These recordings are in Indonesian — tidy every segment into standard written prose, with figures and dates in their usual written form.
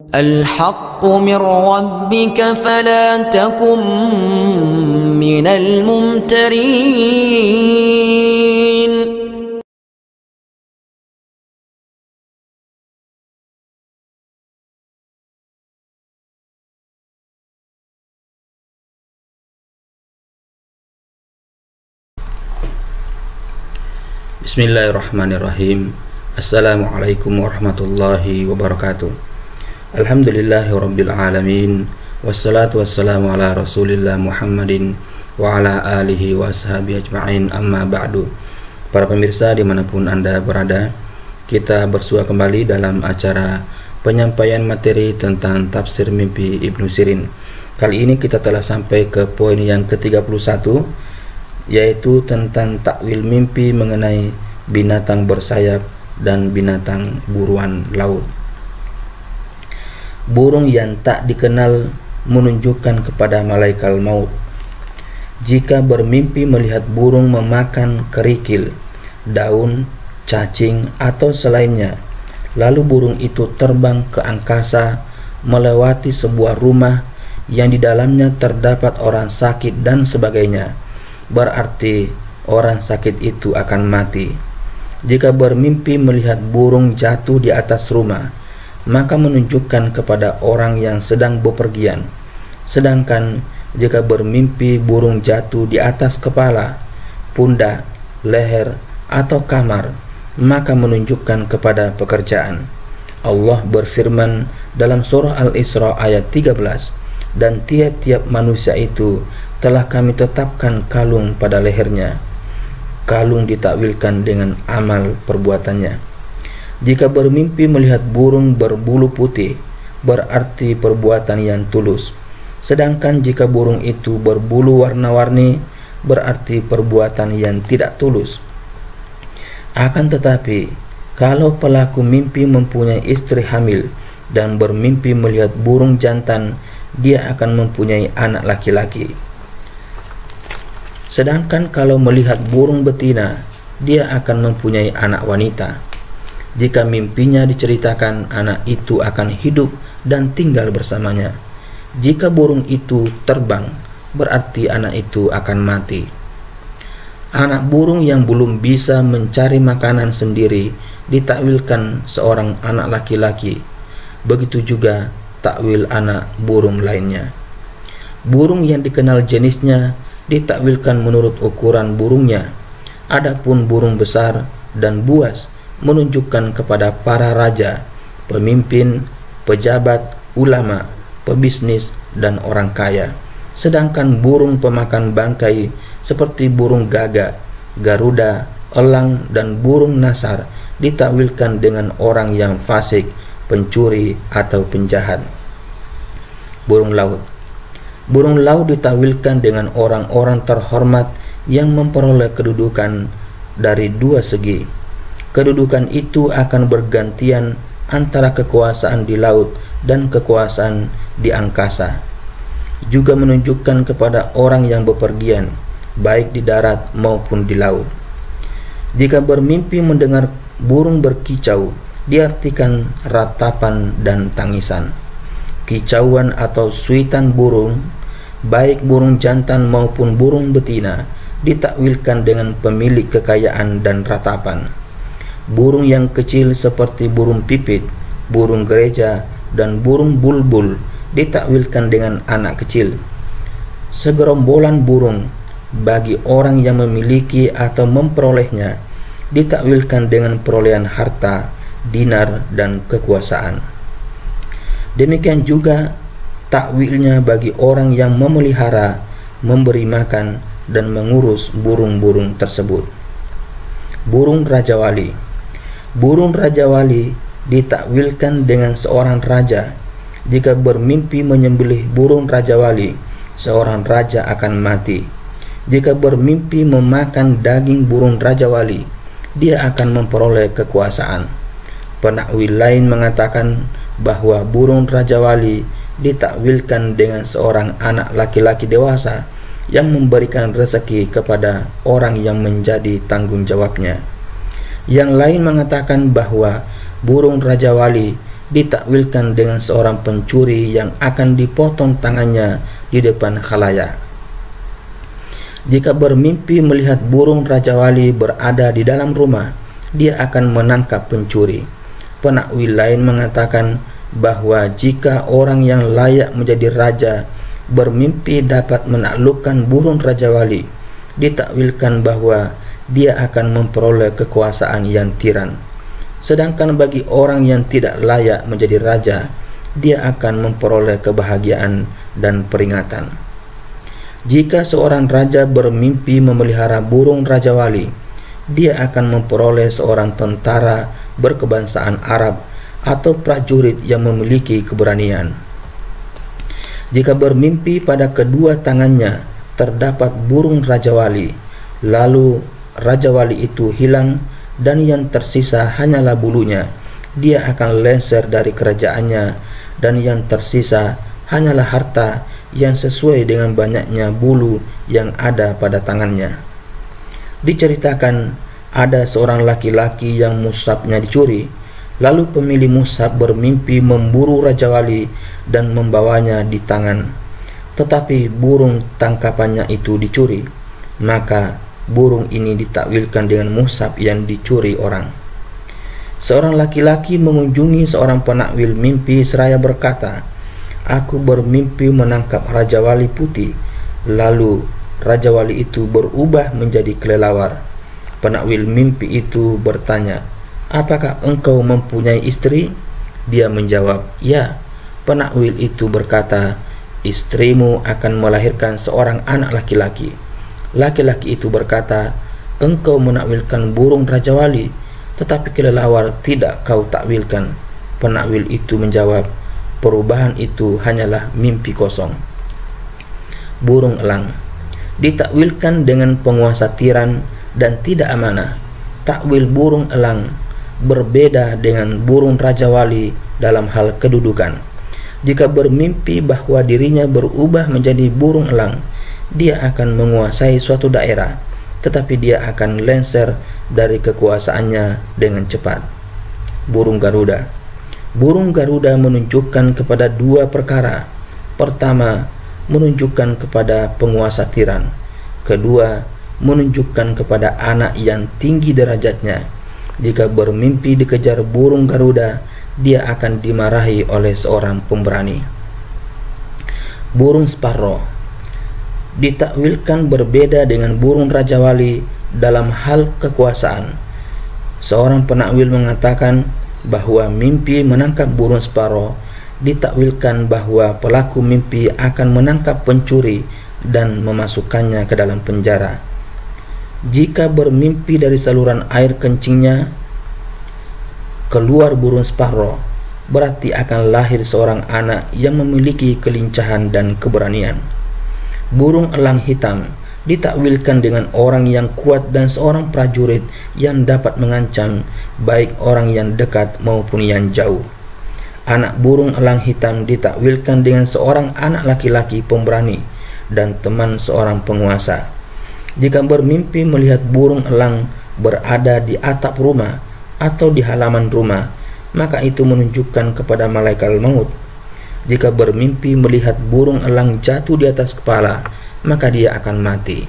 الحق من ربك فلا تكن من الممترين. Bismillahirrahmanirrahim. Assalamualaikum warahmatullahi wabarakatuh. Alhamdulillahirabbil alamin. Wassalatu wassalamu ala Rasulillah Muhammadin wa ala alihi wa ashabihi ajma'in, amma ba'du. Para pemirsa dimanapun Anda berada, kita bersua kembali dalam acara penyampaian materi tentang tafsir mimpi Ibnu Sirin. Kali ini kita telah sampai ke poin yang ke-31, yaitu tentang takwil mimpi mengenai binatang bersayap dan binatang buruan laut. Burung yang tak dikenal menunjukkan kepada malaikat maut. Jika bermimpi melihat burung memakan kerikil, daun, cacing atau selainnya, lalu burung itu terbang ke angkasa melewati sebuah rumah yang di dalamnya terdapat orang sakit dan sebagainya, berarti orang sakit itu akan mati. Jika bermimpi melihat burung jatuh di atas rumah, maka menunjukkan kepada orang yang sedang bepergian. Sedangkan jika bermimpi burung jatuh di atas kepala, pundak, leher, atau kamar, maka menunjukkan kepada pekerjaan. Allah berfirman dalam surah Al-Isra ayat 13, dan tiap-tiap manusia itu telah kami tetapkan kalung pada lehernya. Kalung ditakwilkan dengan amal perbuatannya. Jika bermimpi melihat burung berbulu putih, berarti perbuatan yang tulus. Sedangkan jika burung itu berbulu warna-warni, berarti perbuatan yang tidak tulus. Akan tetapi, kalau pelaku mimpi mempunyai istri hamil dan bermimpi melihat burung jantan, dia akan mempunyai anak laki-laki. Sedangkan kalau melihat burung betina, dia akan mempunyai anak wanita. Jika mimpinya diceritakan, anak itu akan hidup dan tinggal bersamanya. Jika burung itu terbang, berarti anak itu akan mati. Anak burung yang belum bisa mencari makanan sendiri ditakwilkan seorang anak laki-laki. Begitu juga takwil anak burung lainnya. Burung yang dikenal jenisnya ditakwilkan menurut ukuran burungnya. Adapun burung besar dan buas menunjukkan kepada para raja, pemimpin, pejabat, ulama, pebisnis, dan orang kaya. Sedangkan burung pemakan bangkai seperti burung gagak, garuda, elang, dan burung nasar ditakwilkan dengan orang yang fasik, pencuri, atau penjahat. Burung laut. Burung laut ditakwilkan dengan orang-orang terhormat yang memperoleh kedudukan dari dua segi. Kedudukan itu akan bergantian antara kekuasaan di laut dan kekuasaan di angkasa. Juga menunjukkan kepada orang yang bepergian, baik di darat maupun di laut. Jika bermimpi mendengar burung berkicau, diartikan ratapan dan tangisan. Kicauan atau suitan burung, baik burung jantan maupun burung betina, ditakwilkan dengan pemilik kekayaan dan ratapan. Burung yang kecil seperti burung pipit, burung gereja, dan burung bulbul ditakwilkan dengan anak kecil. Segerombolan burung bagi orang yang memiliki atau memperolehnya ditakwilkan dengan perolehan harta, dinar, dan kekuasaan. Demikian juga takwilnya bagi orang yang memelihara, memberi makan, dan mengurus burung-burung tersebut. Burung Raja Wali. Burung Raja Wali ditakwilkan dengan seorang raja. Jika bermimpi menyembelih burung Raja Wali, seorang raja akan mati. Jika bermimpi memakan daging burung Raja Wali, dia akan memperoleh kekuasaan. Penakwil lain mengatakan bahwa burung Raja Wali ditakwilkan dengan seorang anak laki-laki dewasa yang memberikan rezeki kepada orang yang menjadi tanggung jawabnya. Yang lain mengatakan bahwa burung Raja Wali ditakwilkan dengan seorang pencuri yang akan dipotong tangannya di depan khalayak. Jika bermimpi melihat burung Raja Wali berada di dalam rumah, dia akan menangkap pencuri. Penakwil lain mengatakan bahwa jika orang yang layak menjadi raja bermimpi dapat menaklukkan burung Raja Wali, ditakwilkan bahwa dia akan memperoleh kekuasaan yang tiran. Sedangkan bagi orang yang tidak layak menjadi raja, dia akan memperoleh kebahagiaan dan peringatan. Jika seorang raja bermimpi memelihara burung Raja Wali, dia akan memperoleh seorang tentara berkebangsaan Arab atau prajurit yang memiliki keberanian. Jika bermimpi pada kedua tangannya terdapat burung Raja Wali, lalu Raja Wali itu hilang dan yang tersisa hanyalah bulunya, dia akan lengser dari kerajaannya, dan yang tersisa hanyalah harta yang sesuai dengan banyaknya bulu yang ada pada tangannya. Diceritakan ada seorang laki-laki yang musabnya dicuri, lalu pemilik musab bermimpi memburu Raja Wali dan membawanya di tangan, tetapi burung tangkapannya itu dicuri. Maka burung ini ditakwilkan dengan musab yang dicuri orang. Seorang laki-laki mengunjungi seorang penakwil mimpi seraya berkata, "Aku bermimpi menangkap Raja Wali putih." Lalu Raja Wali itu berubah menjadi kelelawar. Penakwil mimpi itu bertanya, "Apakah engkau mempunyai istri?" Dia menjawab, "Ya." Penakwil itu berkata, "Istrimu akan melahirkan seorang anak laki-laki." Laki-laki itu berkata, "Engkau menakwilkan burung Raja Wali, tetapi kelelawar tidak kau takwilkan." Penakwil itu menjawab, "Perubahan itu hanyalah mimpi kosong." Burung elang ditakwilkan dengan penguasa tiran dan tidak amanah. Takwil burung elang berbeda dengan burung Raja Wali dalam hal kedudukan. Jika bermimpi bahwa dirinya berubah menjadi burung elang, dia akan menguasai suatu daerah, tetapi dia akan lengser dari kekuasaannya dengan cepat. Burung Garuda. Burung Garuda menunjukkan kepada dua perkara. Pertama, menunjukkan kepada penguasa tiran. Kedua, menunjukkan kepada anak yang tinggi derajatnya. Jika bermimpi dikejar burung Garuda, dia akan dimarahi oleh seorang pemberani. Burung Sparrow ditakwilkan berbeda dengan burung Raja Wali dalam hal kekuasaan. Seorang penakwil mengatakan bahwa mimpi menangkap burung Sparrow ditakwilkan bahwa pelaku mimpi akan menangkap pencuri dan memasukkannya ke dalam penjara. Jika bermimpi dari saluran air kencingnya keluar burung Sparrow, berarti akan lahir seorang anak yang memiliki kelincahan dan keberanian. Burung elang hitam ditakwilkan dengan orang yang kuat dan seorang prajurit yang dapat mengancam baik orang yang dekat maupun yang jauh. Anak burung elang hitam ditakwilkan dengan seorang anak laki-laki pemberani dan teman seorang penguasa. Jika bermimpi melihat burung elang berada di atap rumah atau di halaman rumah, maka itu menunjukkan kepada malaikat maut. Jika bermimpi melihat burung elang jatuh di atas kepala, maka dia akan mati.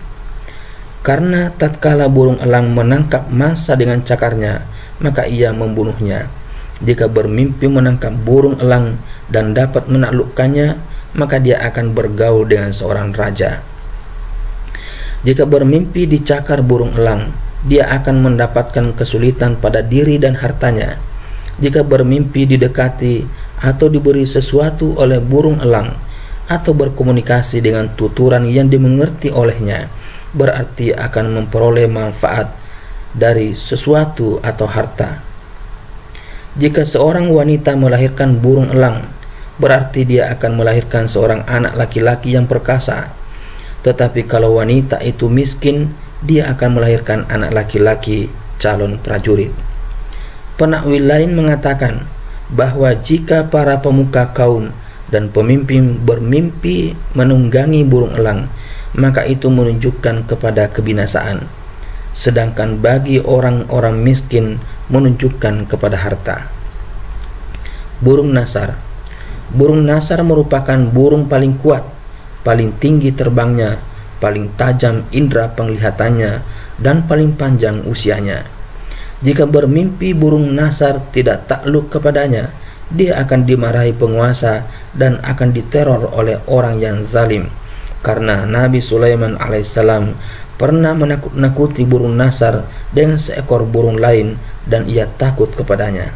Karena tatkala burung elang menangkap mangsa dengan cakarnya, maka ia membunuhnya. Jika bermimpi menangkap burung elang dan dapat menaklukkannya, maka dia akan bergaul dengan seorang raja. Jika bermimpi dicakar burung elang, dia akan mendapatkan kesulitan pada diri dan hartanya. Jika bermimpi didekati atau diberi sesuatu oleh burung elang, atau berkomunikasi dengan tuturan yang dimengerti olehnya, berarti akan memperoleh manfaat dari sesuatu atau harta. Jika seorang wanita melahirkan burung elang, berarti dia akan melahirkan seorang anak laki-laki yang perkasa. Tetapi kalau wanita itu miskin, dia akan melahirkan anak laki-laki calon prajurit. Penakwil lain mengatakan bahwa jika para pemuka kaum dan pemimpin bermimpi menunggangi burung elang, maka itu menunjukkan kepada kebinasaan. Sedangkan bagi orang-orang miskin menunjukkan kepada harta. Burung nasar. Burung nasar merupakan burung paling kuat, paling tinggi terbangnya, paling tajam indera penglihatannya, dan paling panjang usianya. Jika bermimpi burung nasar tidak takluk kepadanya, dia akan dimarahi penguasa dan akan diteror oleh orang yang zalim. Karena Nabi Sulaiman alaihissalam pernah menakut-nakuti burung nasar dengan seekor burung lain dan ia takut kepadanya.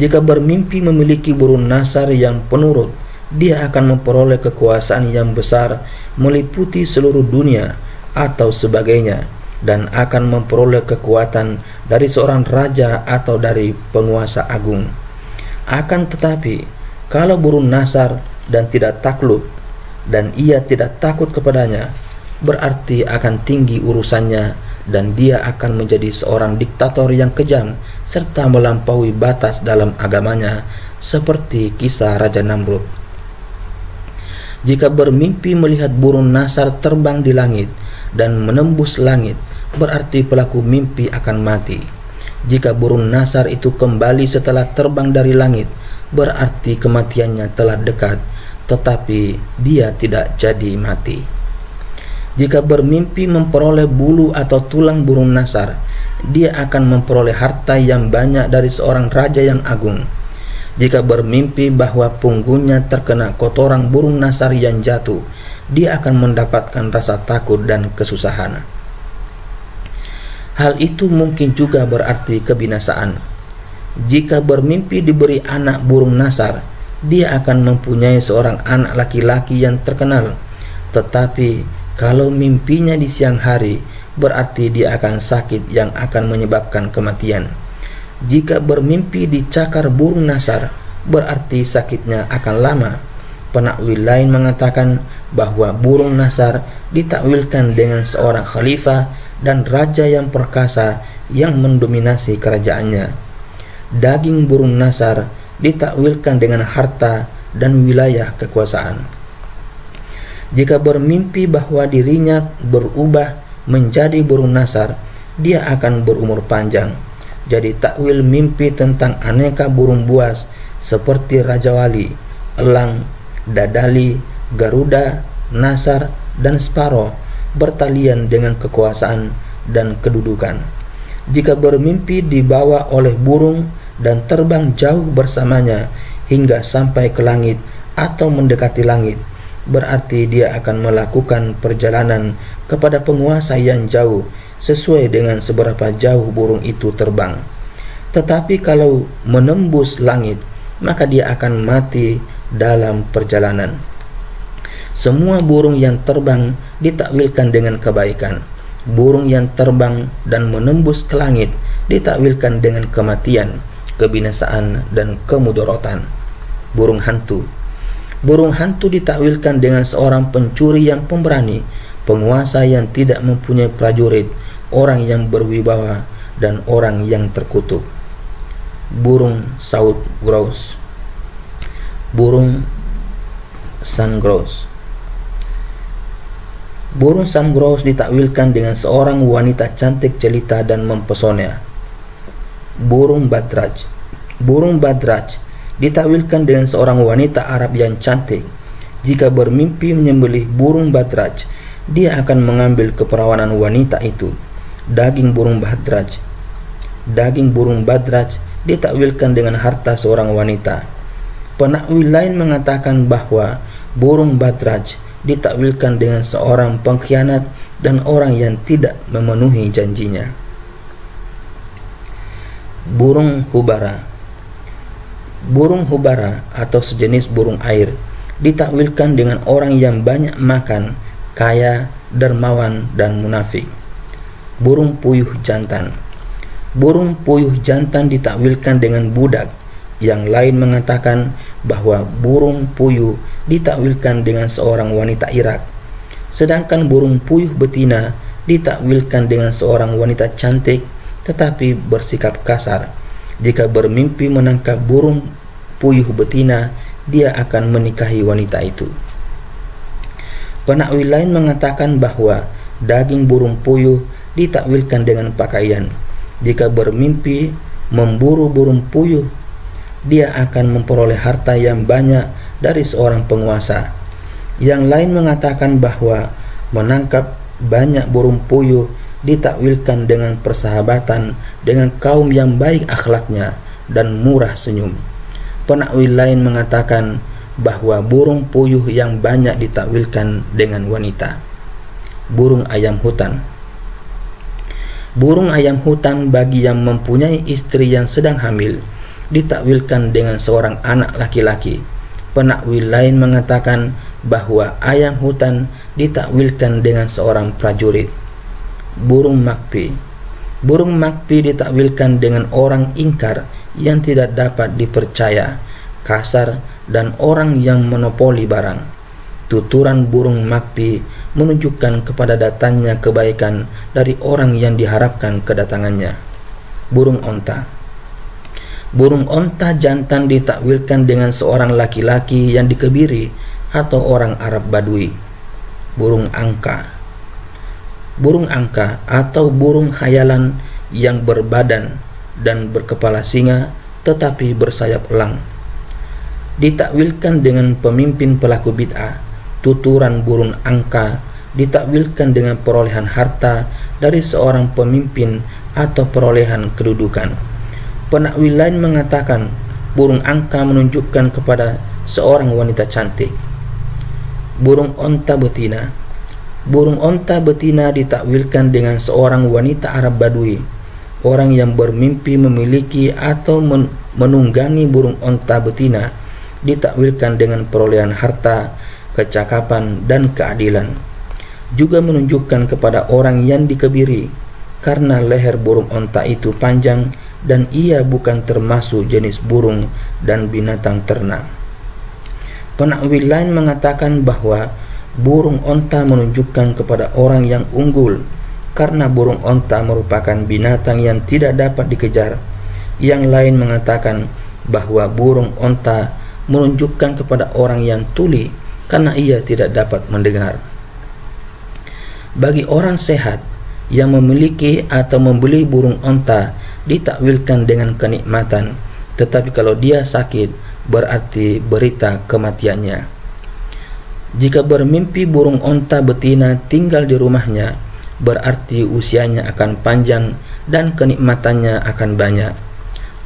Jika bermimpi memiliki burung nasar yang penurut, dia akan memperoleh kekuasaan yang besar meliputi seluruh dunia atau sebagainya, dan akan memperoleh kekuatan dari seorang raja atau dari penguasa agung. Akan tetapi, kalau burung nasar dan tidak takluk, dan ia tidak takut kepadanya, berarti akan tinggi urusannya, dan dia akan menjadi seorang diktator yang kejam serta melampaui batas dalam agamanya, seperti kisah Raja Namrud. Jika bermimpi melihat burung nasar terbang di langit dan menembus langit, berarti pelaku mimpi akan mati. Jika burung nasar itu kembali setelah terbang dari langit, berarti kematiannya telah dekat, tetapi dia tidak jadi mati. Jika bermimpi memperoleh bulu atau tulang burung nasar, dia akan memperoleh harta yang banyak dari seorang raja yang agung. Jika bermimpi bahwa punggungnya terkena kotoran burung nasar yang jatuh, dia akan mendapatkan rasa takut dan kesusahan. Hal itu mungkin juga berarti kebinasaan. Jika bermimpi diberi anak burung nasar, dia akan mempunyai seorang anak laki-laki yang terkenal. Tetapi kalau mimpinya di siang hari, berarti dia akan sakit yang akan menyebabkan kematian. Jika bermimpi dicakar burung nasar, berarti sakitnya akan lama. Penakwil lain mengatakan bahwa burung nasar ditakwilkan dengan seorang khalifah dan raja yang perkasa yang mendominasi kerajaannya. Daging burung nasar ditakwilkan dengan harta dan wilayah kekuasaan. Jika bermimpi bahwa dirinya berubah menjadi burung nasar, dia akan berumur panjang. Jadi takwil mimpi tentang aneka burung buas seperti rajawali, elang, dadali, garuda, nasar, dan sparo bertalian dengan kekuasaan dan kedudukan. Jika bermimpi dibawa oleh burung dan terbang jauh bersamanya hingga sampai ke langit atau mendekati langit, berarti dia akan melakukan perjalanan kepada penguasa yang jauh sesuai dengan seberapa jauh burung itu terbang. Tetapi kalau menembus langit, maka dia akan mati dalam perjalanan. Semua burung yang terbang ditakwilkan dengan kebaikan. Burung yang terbang dan menembus ke langit ditakwilkan dengan kematian, kebinasaan, dan kemudorotan. Burung hantu. Burung hantu ditakwilkan dengan seorang pencuri yang pemberani, penguasa yang tidak mempunyai prajurit, orang yang berwibawa, dan orang yang terkutuk. Burung saut grouse. Burung sungrouse. Burung sungrouse ditakwilkan dengan seorang wanita cantik jelita dan mempesona. Burung badraj. Burung badraj ditakwilkan dengan seorang wanita Arab yang cantik. Jika bermimpi menyembelih burung badraj, dia akan mengambil keperawanan wanita itu. Daging burung badraj. Daging burung badraj ditakwilkan dengan harta seorang wanita. Penakwil lain mengatakan bahwa burung badraj ditakwilkan dengan seorang pengkhianat dan orang yang tidak memenuhi janjinya. Burung hubara. Burung hubara atau sejenis burung air ditakwilkan dengan orang yang banyak makan, kaya, dermawan, dan munafik. Burung puyuh jantan. Burung puyuh jantan ditakwilkan dengan budak. Yang lain mengatakan bahwa burung puyuh ditakwilkan dengan seorang wanita Irak. Sedangkan burung puyuh betina ditakwilkan dengan seorang wanita cantik tetapi bersikap kasar. Jika bermimpi menangkap burung puyuh betina, dia akan menikahi wanita itu. Penakwil lain mengatakan bahwa daging burung puyuh ditakwilkan dengan pakaian. Jika bermimpi memburu burung puyuh, dia akan memperoleh harta yang banyak dari seorang penguasa. Yang lain mengatakan bahwa menangkap banyak burung puyuh ditakwilkan dengan persahabatan dengan kaum yang baik akhlaknya dan murah senyum. Penakwil lain mengatakan bahwa burung puyuh yang banyak ditakwilkan dengan wanita. Burung ayam hutan. Burung ayam hutan bagi yang mempunyai istri yang sedang hamil ditakwilkan dengan seorang anak laki-laki. Penakwil lain mengatakan bahwa ayam hutan ditakwilkan dengan seorang prajurit. Burung makpi. Burung makpi ditakwilkan dengan orang ingkar yang tidak dapat dipercaya, kasar, dan orang yang monopoli barang. Tuturan burung makpi menunjukkan kepada datangnya kebaikan dari orang yang diharapkan kedatangannya. Burung onta. Burung onta jantan ditakwilkan dengan seorang laki-laki yang dikebiri atau orang Arab Badui. Burung angka. Burung angka atau burung khayalan yang berbadan dan berkepala singa tetapi bersayap elang ditakwilkan dengan pemimpin pelaku bid'ah. Tuturan burung angka ditakwilkan dengan perolehan harta dari seorang pemimpin atau perolehan kedudukan. Penakwil lain mengatakan burung angka menunjukkan kepada seorang wanita cantik. Burung onta betina. Burung onta betina ditakwilkan dengan seorang wanita Arab Badui, orang yang bermimpi memiliki atau menunggangi burung onta betina ditakwilkan dengan perolehan harta, kecakapan, dan keadilan. Juga menunjukkan kepada orang yang dikebiri karena leher burung onta itu panjang dan ia bukan termasuk jenis burung dan binatang ternak. Penakwil lain mengatakan bahwa burung onta menunjukkan kepada orang yang unggul karena burung onta merupakan binatang yang tidak dapat dikejar. Yang lain mengatakan bahwa burung onta menunjukkan kepada orang yang tuli karena ia tidak dapat mendengar. Bagi orang sehat yang memiliki atau membeli burung onta ditakwilkan dengan kenikmatan, tetapi kalau dia sakit berarti berita kematiannya. Jika bermimpi burung onta betina tinggal di rumahnya, berarti usianya akan panjang dan kenikmatannya akan banyak.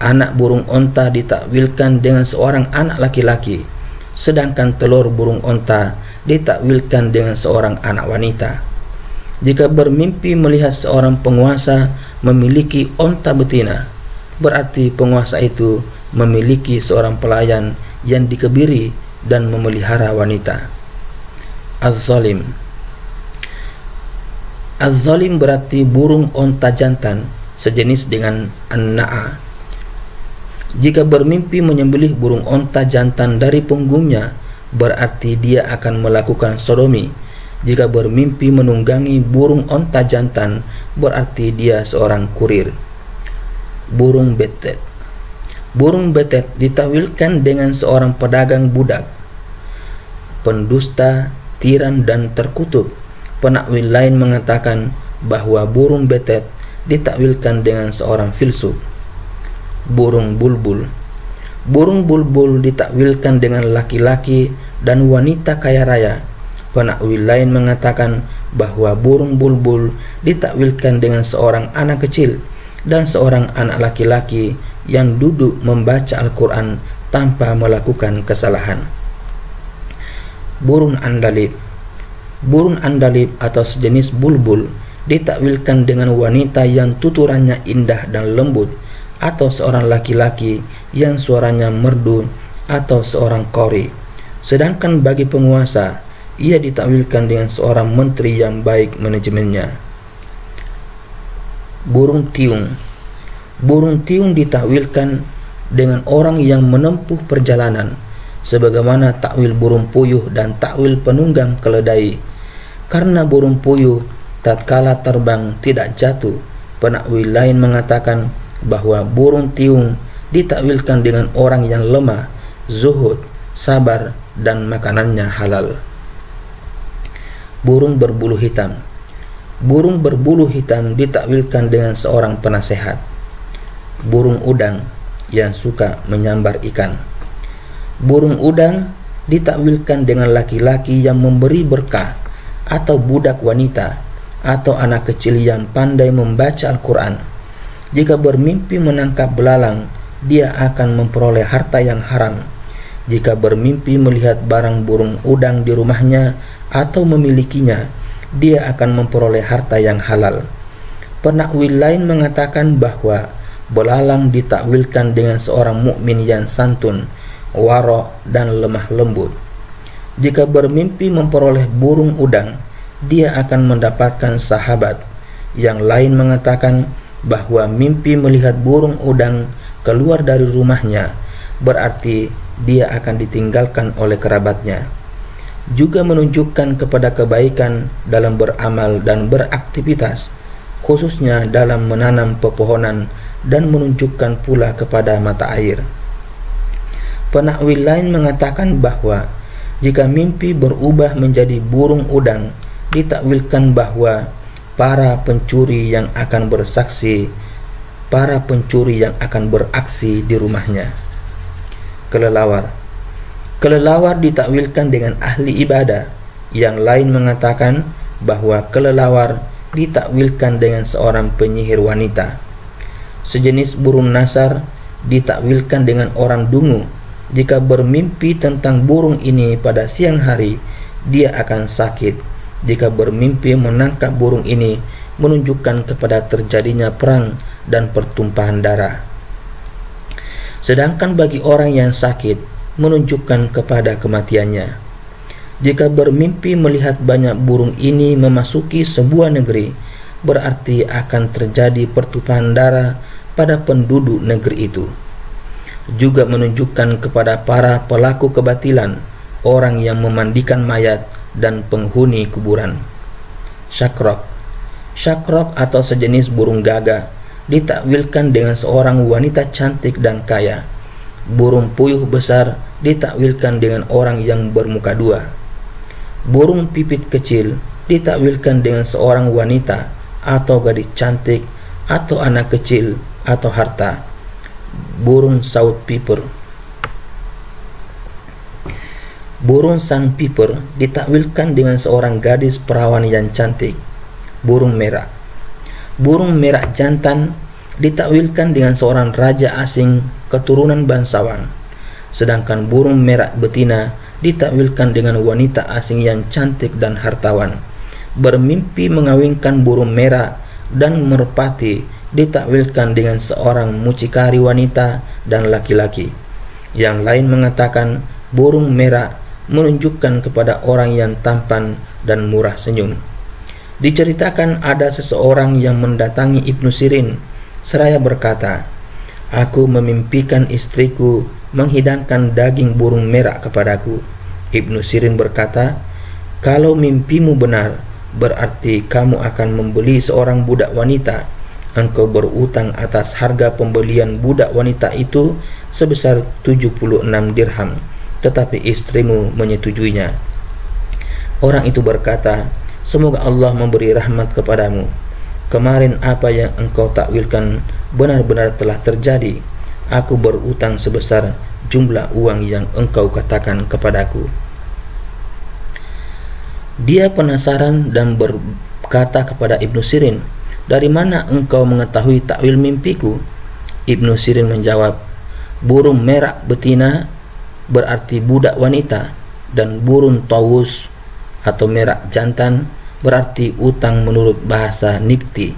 Anak burung onta ditakwilkan dengan seorang anak laki-laki, sedangkan telur burung onta ditakwilkan dengan seorang anak wanita. Jika bermimpi melihat seorang penguasa memiliki onta betina, berarti penguasa itu memiliki seorang pelayan yang dikebiri dan memelihara wanita. Az-zalim. Az-zalim berarti burung onta jantan sejenis dengan an-na'a. Jika bermimpi menyembelih burung onta jantan dari punggungnya, berarti dia akan melakukan sodomi. Jika bermimpi menunggangi burung onta jantan, berarti dia seorang kurir. Burung betet. Burung betet ditakwilkan dengan seorang pedagang budak, pendusta, tiran, dan terkutuk. Penakwil lain mengatakan bahwa burung betet ditakwilkan dengan seorang filsuf. Burung bulbul. Burung bulbul ditakwilkan dengan laki-laki dan wanita kaya raya. Penakwil lain mengatakan bahwa burung bulbul ditakwilkan dengan seorang anak kecil dan seorang anak laki-laki yang duduk membaca Al-Quran tanpa melakukan kesalahan. Burung andalib. Burung andalib atau sejenis bulbul ditakwilkan dengan wanita yang tuturannya indah dan lembut, atau seorang laki-laki yang suaranya merdu, atau seorang qori. Sedangkan bagi penguasa, ia ditakwilkan dengan seorang menteri yang baik manajemennya. Burung tiung. Burung tiung ditakwilkan dengan orang yang menempuh perjalanan, sebagaimana takwil burung puyuh dan takwil penunggang keledai. Karena burung puyuh tatkala terbang tidak jatuh, penakwil lain mengatakan bahwa burung tiung ditakwilkan dengan orang yang lemah, zuhud, sabar, dan makanannya halal. Burung berbulu hitam. Burung berbulu hitam ditakwilkan dengan seorang penasehat. Burung udang. yang suka menyambar ikan. Burung udang ditakwilkan dengan laki-laki yang memberi berkah, atau budak wanita, atau anak kecil yang pandai membaca Al-Quran. Jika bermimpi menangkap belalang, dia akan memperoleh harta yang haram. Jika bermimpi melihat barang burung udang di rumahnya atau memilikinya, dia akan memperoleh harta yang halal. Penakwil lain mengatakan bahwa belalang ditakwilkan dengan seorang mukmin yang santun, wara' dan lemah lembut. Jika bermimpi memperoleh burung udang, dia akan mendapatkan sahabat. Yang lain mengatakan bahwa mimpi melihat burung udang keluar dari rumahnya berarti dia akan ditinggalkan oleh kerabatnya. Juga menunjukkan kepada kebaikan dalam beramal dan beraktivitas, khususnya dalam menanam pepohonan, dan menunjukkan pula kepada mata air. Penakwil lain mengatakan bahwa jika mimpi berubah menjadi burung udang, ditakwilkan bahwa para pencuri yang akan beraksi di rumahnya. Kelelawar ditakwilkan dengan ahli ibadah. Yang lain mengatakan bahwa kelelawar ditakwilkan dengan seorang penyihir wanita. Sejenis burung nasar ditakwilkan dengan orang dungu. Jika bermimpi tentang burung ini pada siang hari, dia akan sakit. Jika bermimpi menangkap burung ini, menunjukkan kepada terjadinya perang dan pertumpahan darah. Sedangkan bagi orang yang sakit, menunjukkan kepada kematiannya. Jika bermimpi melihat banyak burung ini memasuki sebuah negeri, berarti akan terjadi pertumpahan darah pada penduduk negeri itu. Juga menunjukkan kepada para pelaku kebatilan, orang yang memandikan mayat dan penghuni kuburan. Syakrok atau sejenis burung gagak ditakwilkan dengan seorang wanita cantik dan kaya. Burung puyuh besar ditakwilkan dengan orang yang bermuka dua. Burung pipit kecil ditakwilkan dengan seorang wanita atau gadis cantik atau anak kecil atau harta. Burung sandpiper ditakwilkan dengan seorang gadis perawan yang cantik. Burung merah jantan ditakwilkan dengan seorang raja asing keturunan bangsawan. Sedangkan burung merah betina ditakwilkan dengan wanita asing yang cantik dan hartawan. Bermimpi mengawinkan burung merah dan merpati ditakwilkan dengan seorang mucikari wanita dan laki-laki. Yang lain mengatakan burung merah menunjukkan kepada orang yang tampan dan murah senyum. Diceritakan ada seseorang yang mendatangi Ibnu Sirin seraya berkata, "Aku memimpikan istriku menghidangkan daging burung merah kepadaku." Ibnu Sirin berkata, "Kalau mimpimu benar, berarti kamu akan membeli seorang budak wanita. Engkau berutang atas harga pembelian budak wanita itu sebesar 76 dirham, tetapi istrimu menyetujuinya." Orang itu berkata, "Semoga Allah memberi rahmat kepadamu. Kemarin apa yang engkau takwilkan benar-benar telah terjadi. Aku berutang sebesar jumlah uang yang engkau katakan kepadaku." Dia penasaran dan berkata kepada Ibnu Sirin, "Dari mana engkau mengetahui takwil mimpiku?" Ibnu Sirin menjawab, "Burung merah betina berarti budak wanita, dan burung tawus atau merah jantan berarti utang menurut bahasa Nibti.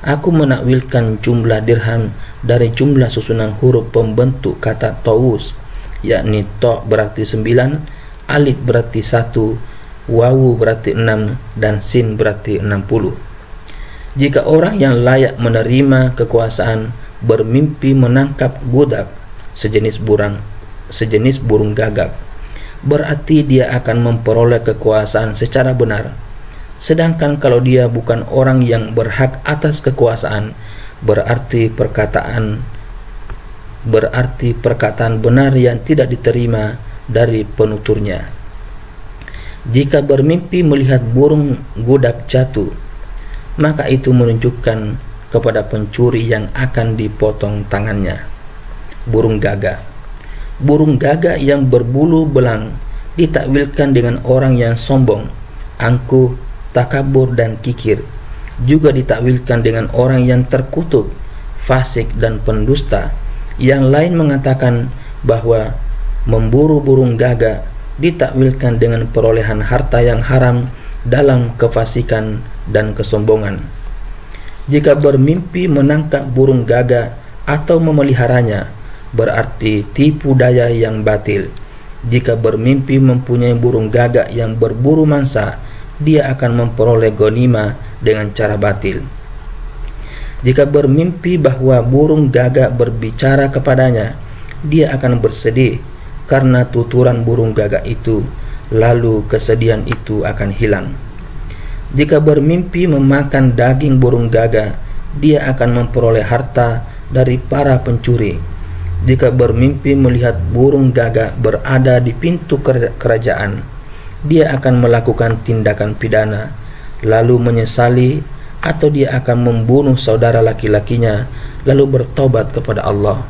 Aku menakwilkan jumlah dirham dari jumlah susunan huruf pembentuk kata tawus, yakni to berarti 9, alif berarti 1, wawu berarti 6, dan sin berarti 60. Jika orang yang layak menerima kekuasaan bermimpi menangkap budak, sejenis burung gagak, berarti dia akan memperoleh kekuasaan secara benar. Sedangkan kalau dia bukan orang yang berhak atas kekuasaan, berarti perkataan benar yang tidak diterima dari penuturnya. Jika bermimpi melihat burung gudap jatuh, maka itu menunjukkan kepada pencuri yang akan dipotong tangannya. burung gagak. Burung gagak yang berbulu belang ditakwilkan dengan orang yang sombong, angkuh, takabur dan kikir. Juga ditakwilkan dengan orang yang terkutuk, fasik dan pendusta. Yang lain mengatakan bahwa memburu burung gagak ditakwilkan dengan perolehan harta yang haram dalam kefasikan dan kesombongan. Jika bermimpi menangkap burung gagak atau memeliharanya, berarti tipu daya yang batil. Jika bermimpi mempunyai burung gagak yang berburu mangsa, dia akan memperoleh ghanimah dengan cara batil. Jika bermimpi bahwa burung gagak berbicara kepadanya, dia akan bersedih karena tuturan burung gagak itu, lalu kesedihan itu akan hilang. Jika bermimpi memakan daging burung gagak, dia akan memperoleh harta dari para pencuri. Jika bermimpi melihat burung gagak berada di pintu kerajaan, dia akan melakukan tindakan pidana, lalu menyesali, atau dia akan membunuh saudara laki-lakinya, lalu bertobat kepada Allah.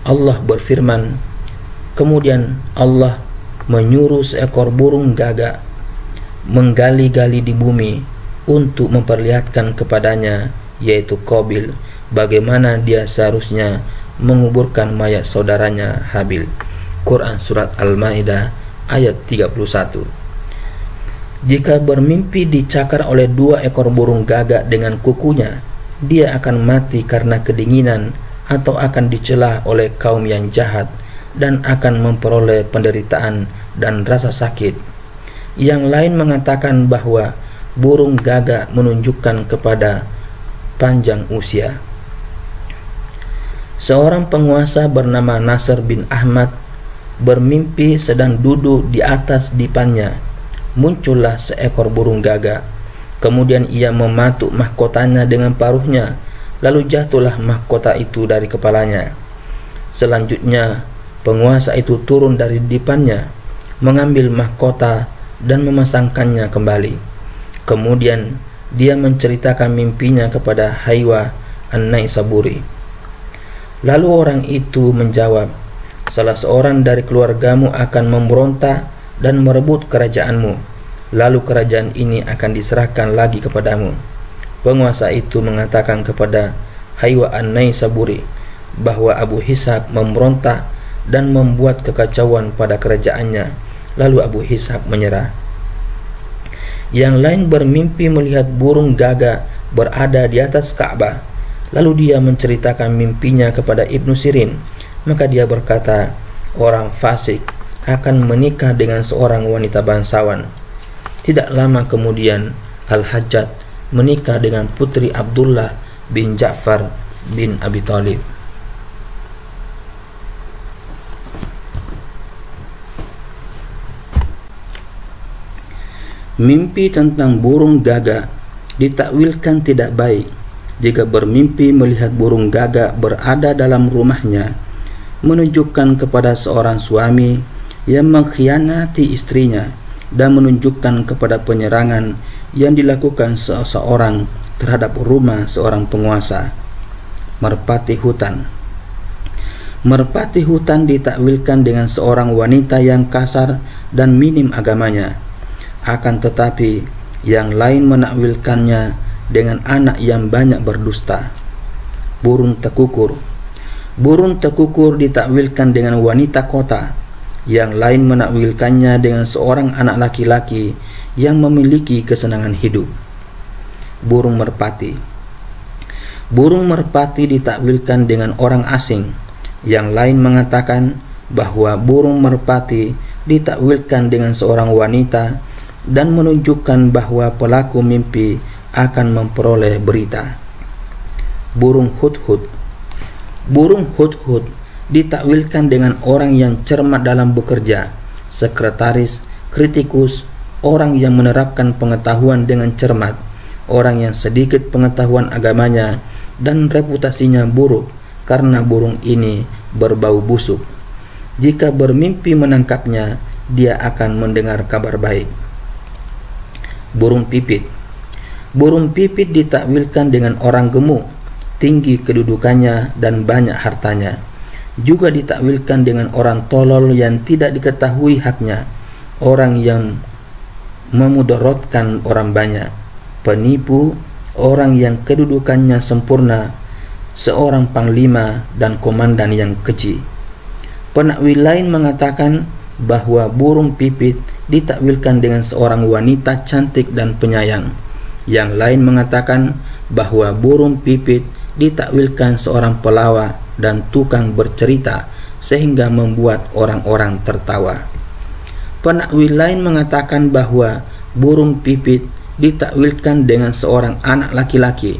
Allah berfirman, kemudian Allah menyuruh seekor burung gagak menggali-gali di bumi untuk memperlihatkan kepadanya, yaitu Qabil, bagaimana dia seharusnya menguburkan mayat saudaranya Habil. Quran Surat Al-Ma'idah ayat 31. Jika bermimpi dicakar oleh 2 ekor burung gagak dengan kukunya, dia akan mati karena kedinginan atau akan dicela oleh kaum yang jahat dan akan memperoleh penderitaan dan rasa sakit. Yang lain mengatakan bahwa burung gagak menunjukkan kepada panjang usia. Seorang penguasa bernama Nasr bin Ahmad bermimpi sedang duduk di atas dipannya. Muncullah seekor burung gagak. Kemudian ia mematuk mahkotanya dengan paruhnya, lalu jatuhlah mahkota itu dari kepalanya. Selanjutnya penguasa itu turun dari dipannya, mengambil mahkota dan memasangkannya kembali. Kemudian dia menceritakan mimpinya kepada Haywa An-Naisaburi. Lalu orang itu menjawab, salah seorang dari keluargamu akan memberontak dan merebut kerajaanmu, lalu kerajaan ini akan diserahkan lagi kepadamu. Penguasa itu mengatakan kepada Haywa An-Naisaburi bahwa Abu Hishaq memberontak dan membuat kekacauan pada kerajaannya, lalu Abu Hishaq menyerah. Yang lain bermimpi melihat burung gagak berada di atas Ka'bah, lalu dia menceritakan mimpinya kepada Ibnu Sirin. Maka dia berkata, orang fasik akan menikah dengan seorang wanita bangsawan. Tidak lama kemudian Al-Hajjaj menikah dengan putri Abdullah bin Ja'far bin Abi Thalib. Mimpi tentang burung gagak ditakwilkan tidak baik. Jika bermimpi melihat burung gagak berada dalam rumahnya, menunjukkan kepada seorang suami yang mengkhianati istrinya dan menunjukkan kepada penyerangan yang dilakukan seseorang terhadap rumah seorang penguasa. Merpati hutan. Merpati hutan ditakwilkan dengan seorang wanita yang kasar dan minim agamanya. Akan tetapi yang lain menakwilkannya dengan anak yang banyak berdusta. Burung tekukur. Burung tekukur ditakwilkan dengan wanita kota. Yang lain menakwilkannya dengan seorang anak laki-laki yang memiliki kesenangan hidup. Burung merpati. Burung merpati ditakwilkan dengan orang asing. Yang lain mengatakan bahwa burung merpati ditakwilkan dengan seorang wanita dan menunjukkan bahwa pelaku mimpi akan memperoleh berita. Burung hudhud. Burung hudhud ditakwilkan dengan orang yang cermat dalam bekerja, sekretaris, kritikus, orang yang menerapkan pengetahuan dengan cermat, orang yang sedikit pengetahuan agamanya dan reputasinya buruk karena burung ini berbau busuk. Jika bermimpi menangkapnya, dia akan mendengar kabar baik. Burung pipit. Burung pipit ditakwilkan dengan orang gemuk. tinggi kedudukannya dan banyak hartanya. Juga ditakwilkan dengan orang tolol yang tidak diketahui haknya, orang yang memudaratkan orang banyak, penipu, orang yang kedudukannya sempurna, seorang panglima dan komandan yang keji. Penakwil lain mengatakan bahwa burung pipit ditakwilkan dengan seorang wanita cantik dan penyayang. Yang lain mengatakan bahwa burung pipit ditakwilkan seorang pelawak dan tukang bercerita sehingga membuat orang-orang tertawa. Penakwil lain mengatakan bahwa burung pipit ditakwilkan dengan seorang anak laki-laki.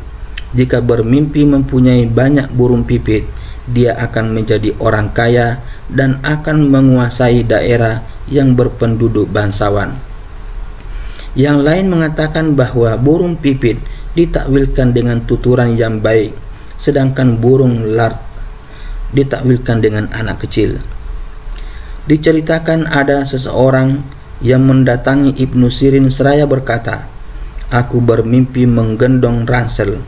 Jika bermimpi mempunyai banyak burung pipit, dia akan menjadi orang kaya dan akan menguasai daerah yang berpenduduk bangsawan. Yang lain mengatakan bahwa burung pipit ditakwilkan dengan tuturan yang baik, sedangkan burung lar ditakwilkan dengan anak kecil. Diceritakan ada seseorang yang mendatangi Ibnu Sirin seraya berkata, "Aku bermimpi menggendong ransel,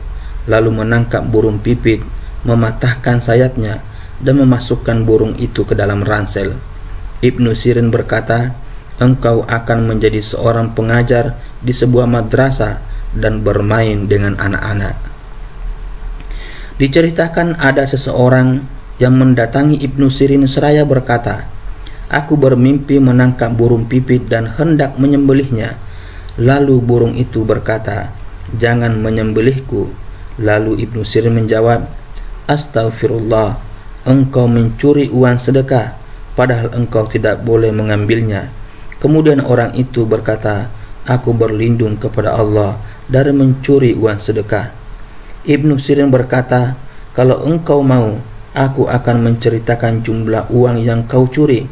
lalu menangkap burung pipit, mematahkan sayapnya, dan memasukkan burung itu ke dalam ransel." Ibnu Sirin berkata, "Engkau akan menjadi seorang pengajar di sebuah madrasah dan bermain dengan anak-anak." Diceritakan ada seseorang yang mendatangi Ibnu Sirin seraya berkata, "Aku bermimpi menangkap burung pipit dan hendak menyembelihnya." Lalu burung itu berkata, "Jangan menyembelihku." Lalu Ibnu Sirin menjawab, "Astaghfirullah, engkau mencuri uang sedekah, padahal engkau tidak boleh mengambilnya." Kemudian orang itu berkata, "Aku berlindung kepada Allah dari mencuri uang sedekah." Ibnu Sirin berkata, "Kalau engkau mau, aku akan menceritakan jumlah uang yang kau curi."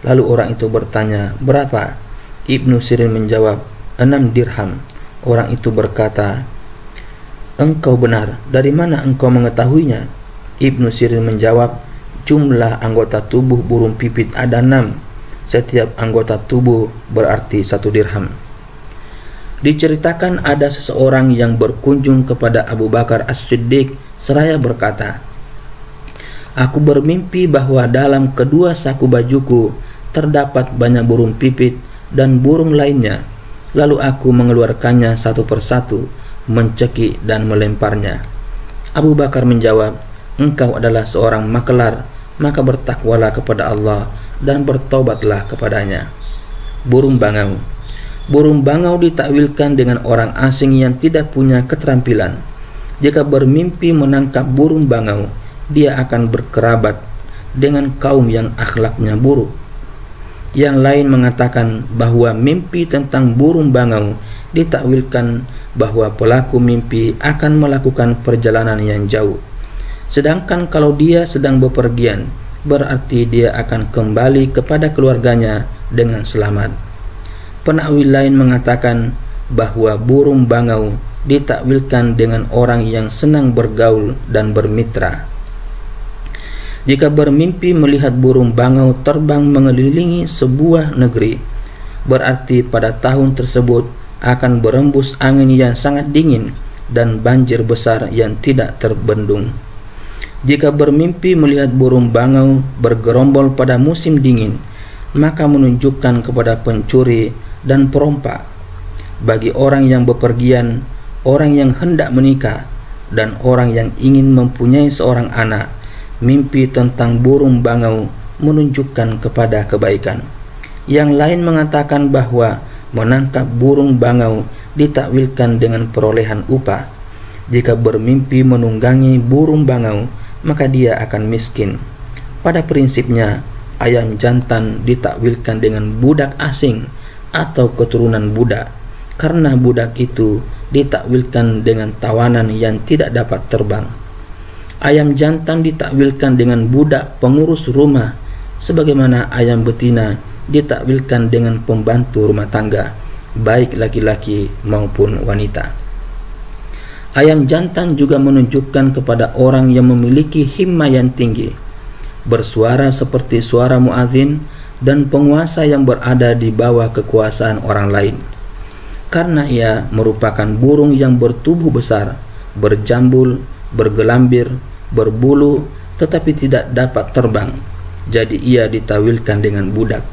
Lalu orang itu bertanya, "Berapa?" Ibnu Sirin menjawab, 6 dirham. Orang itu berkata, "Engkau benar, dari mana engkau mengetahuinya?" Ibnu Sirin menjawab, "Jumlah anggota tubuh burung pipit ada 6. Setiap anggota tubuh berarti 1 dirham." Diceritakan ada seseorang yang berkunjung kepada Abu Bakar As-Siddiq seraya berkata, "Aku bermimpi bahwa dalam kedua saku bajuku terdapat banyak burung pipit dan burung lainnya. Lalu aku mengeluarkannya satu persatu, mencekik dan melemparnya." Abu Bakar menjawab, "Engkau adalah seorang makelar, maka bertakwalah kepada Allah dan bertobatlah kepadanya." Burung bangau. Burung bangau ditakwilkan dengan orang asing yang tidak punya keterampilan. Jika bermimpi menangkap burung bangau, dia akan berkerabat dengan kaum yang akhlaknya buruk. Yang lain mengatakan bahwa mimpi tentang burung bangau ditakwilkan bahwa pelaku mimpi akan melakukan perjalanan yang jauh. Sedangkan kalau dia sedang bepergian, berarti dia akan kembali kepada keluarganya dengan selamat. Penakwil lain mengatakan bahwa burung bangau ditakwilkan dengan orang yang senang bergaul dan bermitra. Jika bermimpi melihat burung bangau terbang mengelilingi sebuah negeri, berarti pada tahun tersebut akan berembus angin yang sangat dingin dan banjir besar yang tidak terbendung. Jika bermimpi melihat burung bangau bergerombol pada musim dingin, maka menunjukkan kepada pencuri dan perompak. Bagi orang yang bepergian, orang yang hendak menikah, dan orang yang ingin mempunyai seorang anak, mimpi tentang burung bangau menunjukkan kepada kebaikan. Yang lain mengatakan bahwa menangkap burung bangau ditakwilkan dengan perolehan upah. Jika bermimpi menunggangi burung bangau, maka dia akan miskin. Pada prinsipnya, ayam jantan ditakwilkan dengan budak asing atau keturunan budak, karena budak itu ditakwilkan dengan tawanan yang tidak dapat terbang. Ayam jantan ditakwilkan dengan budak pengurus rumah, sebagaimana ayam betina ditakwilkan dengan pembantu rumah tangga, baik laki-laki maupun wanita. Ayam jantan juga menunjukkan kepada orang yang memiliki himmah yang tinggi, bersuara seperti suara muadzin dan penguasa yang berada di bawah kekuasaan orang lain. Karena ia merupakan burung yang bertubuh besar, berjambul, bergelambir, berbulu, tetapi tidak dapat terbang. Jadi ia ditawilkan dengan budak.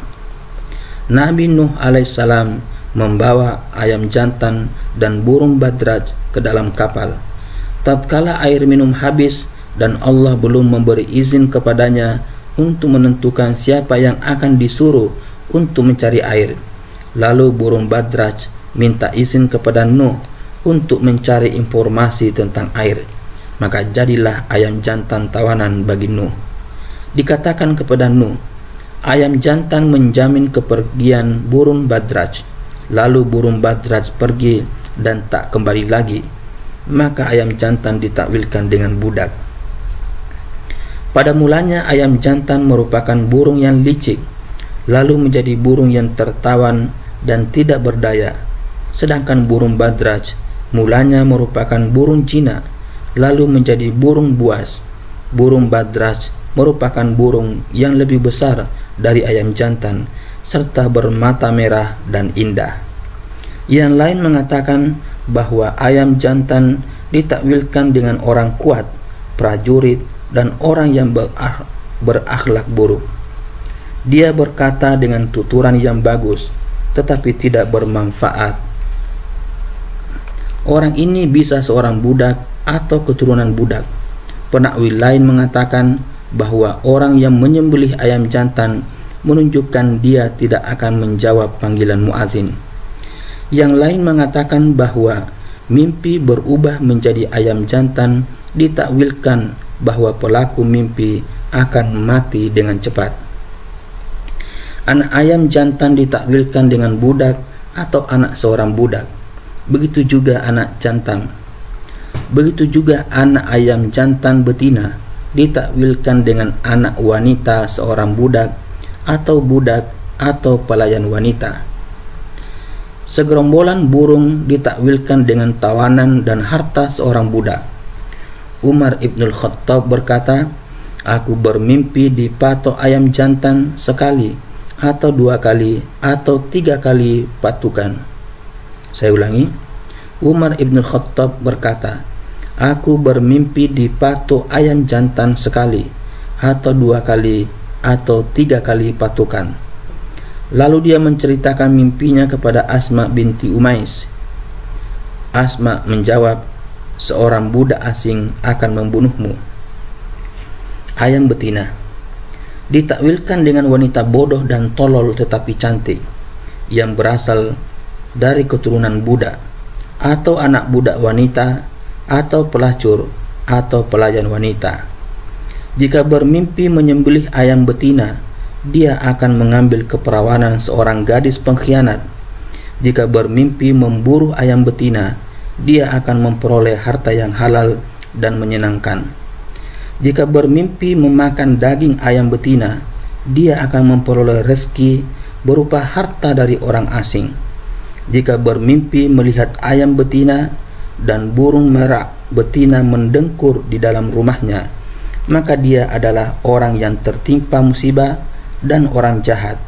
Nabi Nuh alaihissalam membawa ayam jantan dan burung badraj ke dalam kapal. Tatkala air minum habis dan Allah belum memberi izin kepadanya untuk menentukan siapa yang akan disuruh untuk mencari air, lalu burung badraj minta izin kepada Nuh untuk mencari informasi tentang air. Maka jadilah ayam jantan tawanan bagi Nuh. Dikatakan kepada Nuh, ayam jantan menjamin kepergian burung badraj. Lalu burung badraj pergi dan tak kembali lagi. Maka ayam jantan ditakwilkan dengan budak. Pada mulanya ayam jantan merupakan burung yang licik, lalu menjadi burung yang tertawan dan tidak berdaya. Sedangkan burung badraj mulanya merupakan burung Cina, lalu menjadi burung buas. Burung badraj merupakan burung yang lebih besar dari ayam jantan serta bermata merah dan indah. Yang lain mengatakan bahwa ayam jantan ditakwilkan dengan orang kuat, prajurit, dan orang yang berakhlak buruk. Dia berkata dengan tuturan yang bagus tetapi tidak bermanfaat. Orang ini bisa seorang budak atau keturunan budak. Penakwil lain mengatakan bahwa orang yang menyembelih ayam jantan menunjukkan dia tidak akan menjawab panggilan muazin. Yang lain mengatakan bahwa mimpi berubah menjadi ayam jantan ditakwilkan bahwa pelaku mimpi akan mati dengan cepat. Anak ayam jantan ditakwilkan dengan budak atau anak seorang budak. Begitu juga anak jantan. Begitu juga anak ayam jantan betina ditakwilkan dengan anak wanita seorang budak atau pelayan wanita. Segerombolan burung ditakwilkan dengan tawanan dan harta seorang budak. Umar ibnul Khattab berkata, aku bermimpi dipatok ayam jantan sekali atau 2 kali atau 3 kali patukan. Saya ulangi, Umar ibnul Khattab berkata, aku bermimpi dipatok ayam jantan sekali atau 2 kali atau 3 kali patukan. Lalu dia menceritakan mimpinya kepada Asma binti Umais. Asma menjawab, seorang budak asing akan membunuhmu. Ayam betina ditakwilkan dengan wanita bodoh dan tolol tetapi cantik yang berasal dari keturunan budak atau anak budak wanita atau pelacur atau pelayan wanita. Jika bermimpi menyembelih ayam betina, dia akan mengambil keperawanan seorang gadis pengkhianat. Jika bermimpi memburu ayam betina, dia akan memperoleh harta yang halal dan menyenangkan. Jika bermimpi memakan daging ayam betina, dia akan memperoleh rezeki berupa harta dari orang asing. Jika bermimpi melihat ayam betina dan burung merak betina mendengkur di dalam rumahnya, maka dia adalah orang yang tertimpa musibah dan orang jahat.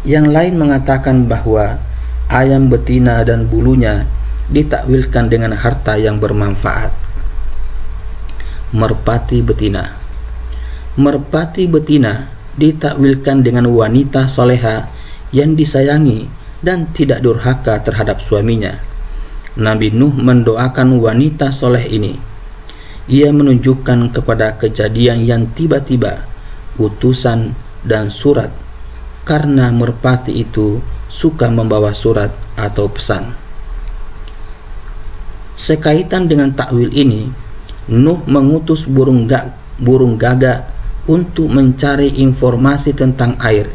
Yang lain mengatakan bahwa ayam betina dan bulunya ditakwilkan dengan harta yang bermanfaat. Merpati betina. Merpati betina ditakwilkan dengan wanita soleha yang disayangi dan tidak durhaka terhadap suaminya. Nabi Nuh mendoakan wanita soleh ini. Ia menunjukkan kepada kejadian yang tiba-tiba, utusan dan surat, karena merpati itu suka membawa surat atau pesan. Sekaitan dengan takwil ini, Nuh mengutus burung gagak untuk mencari informasi tentang air.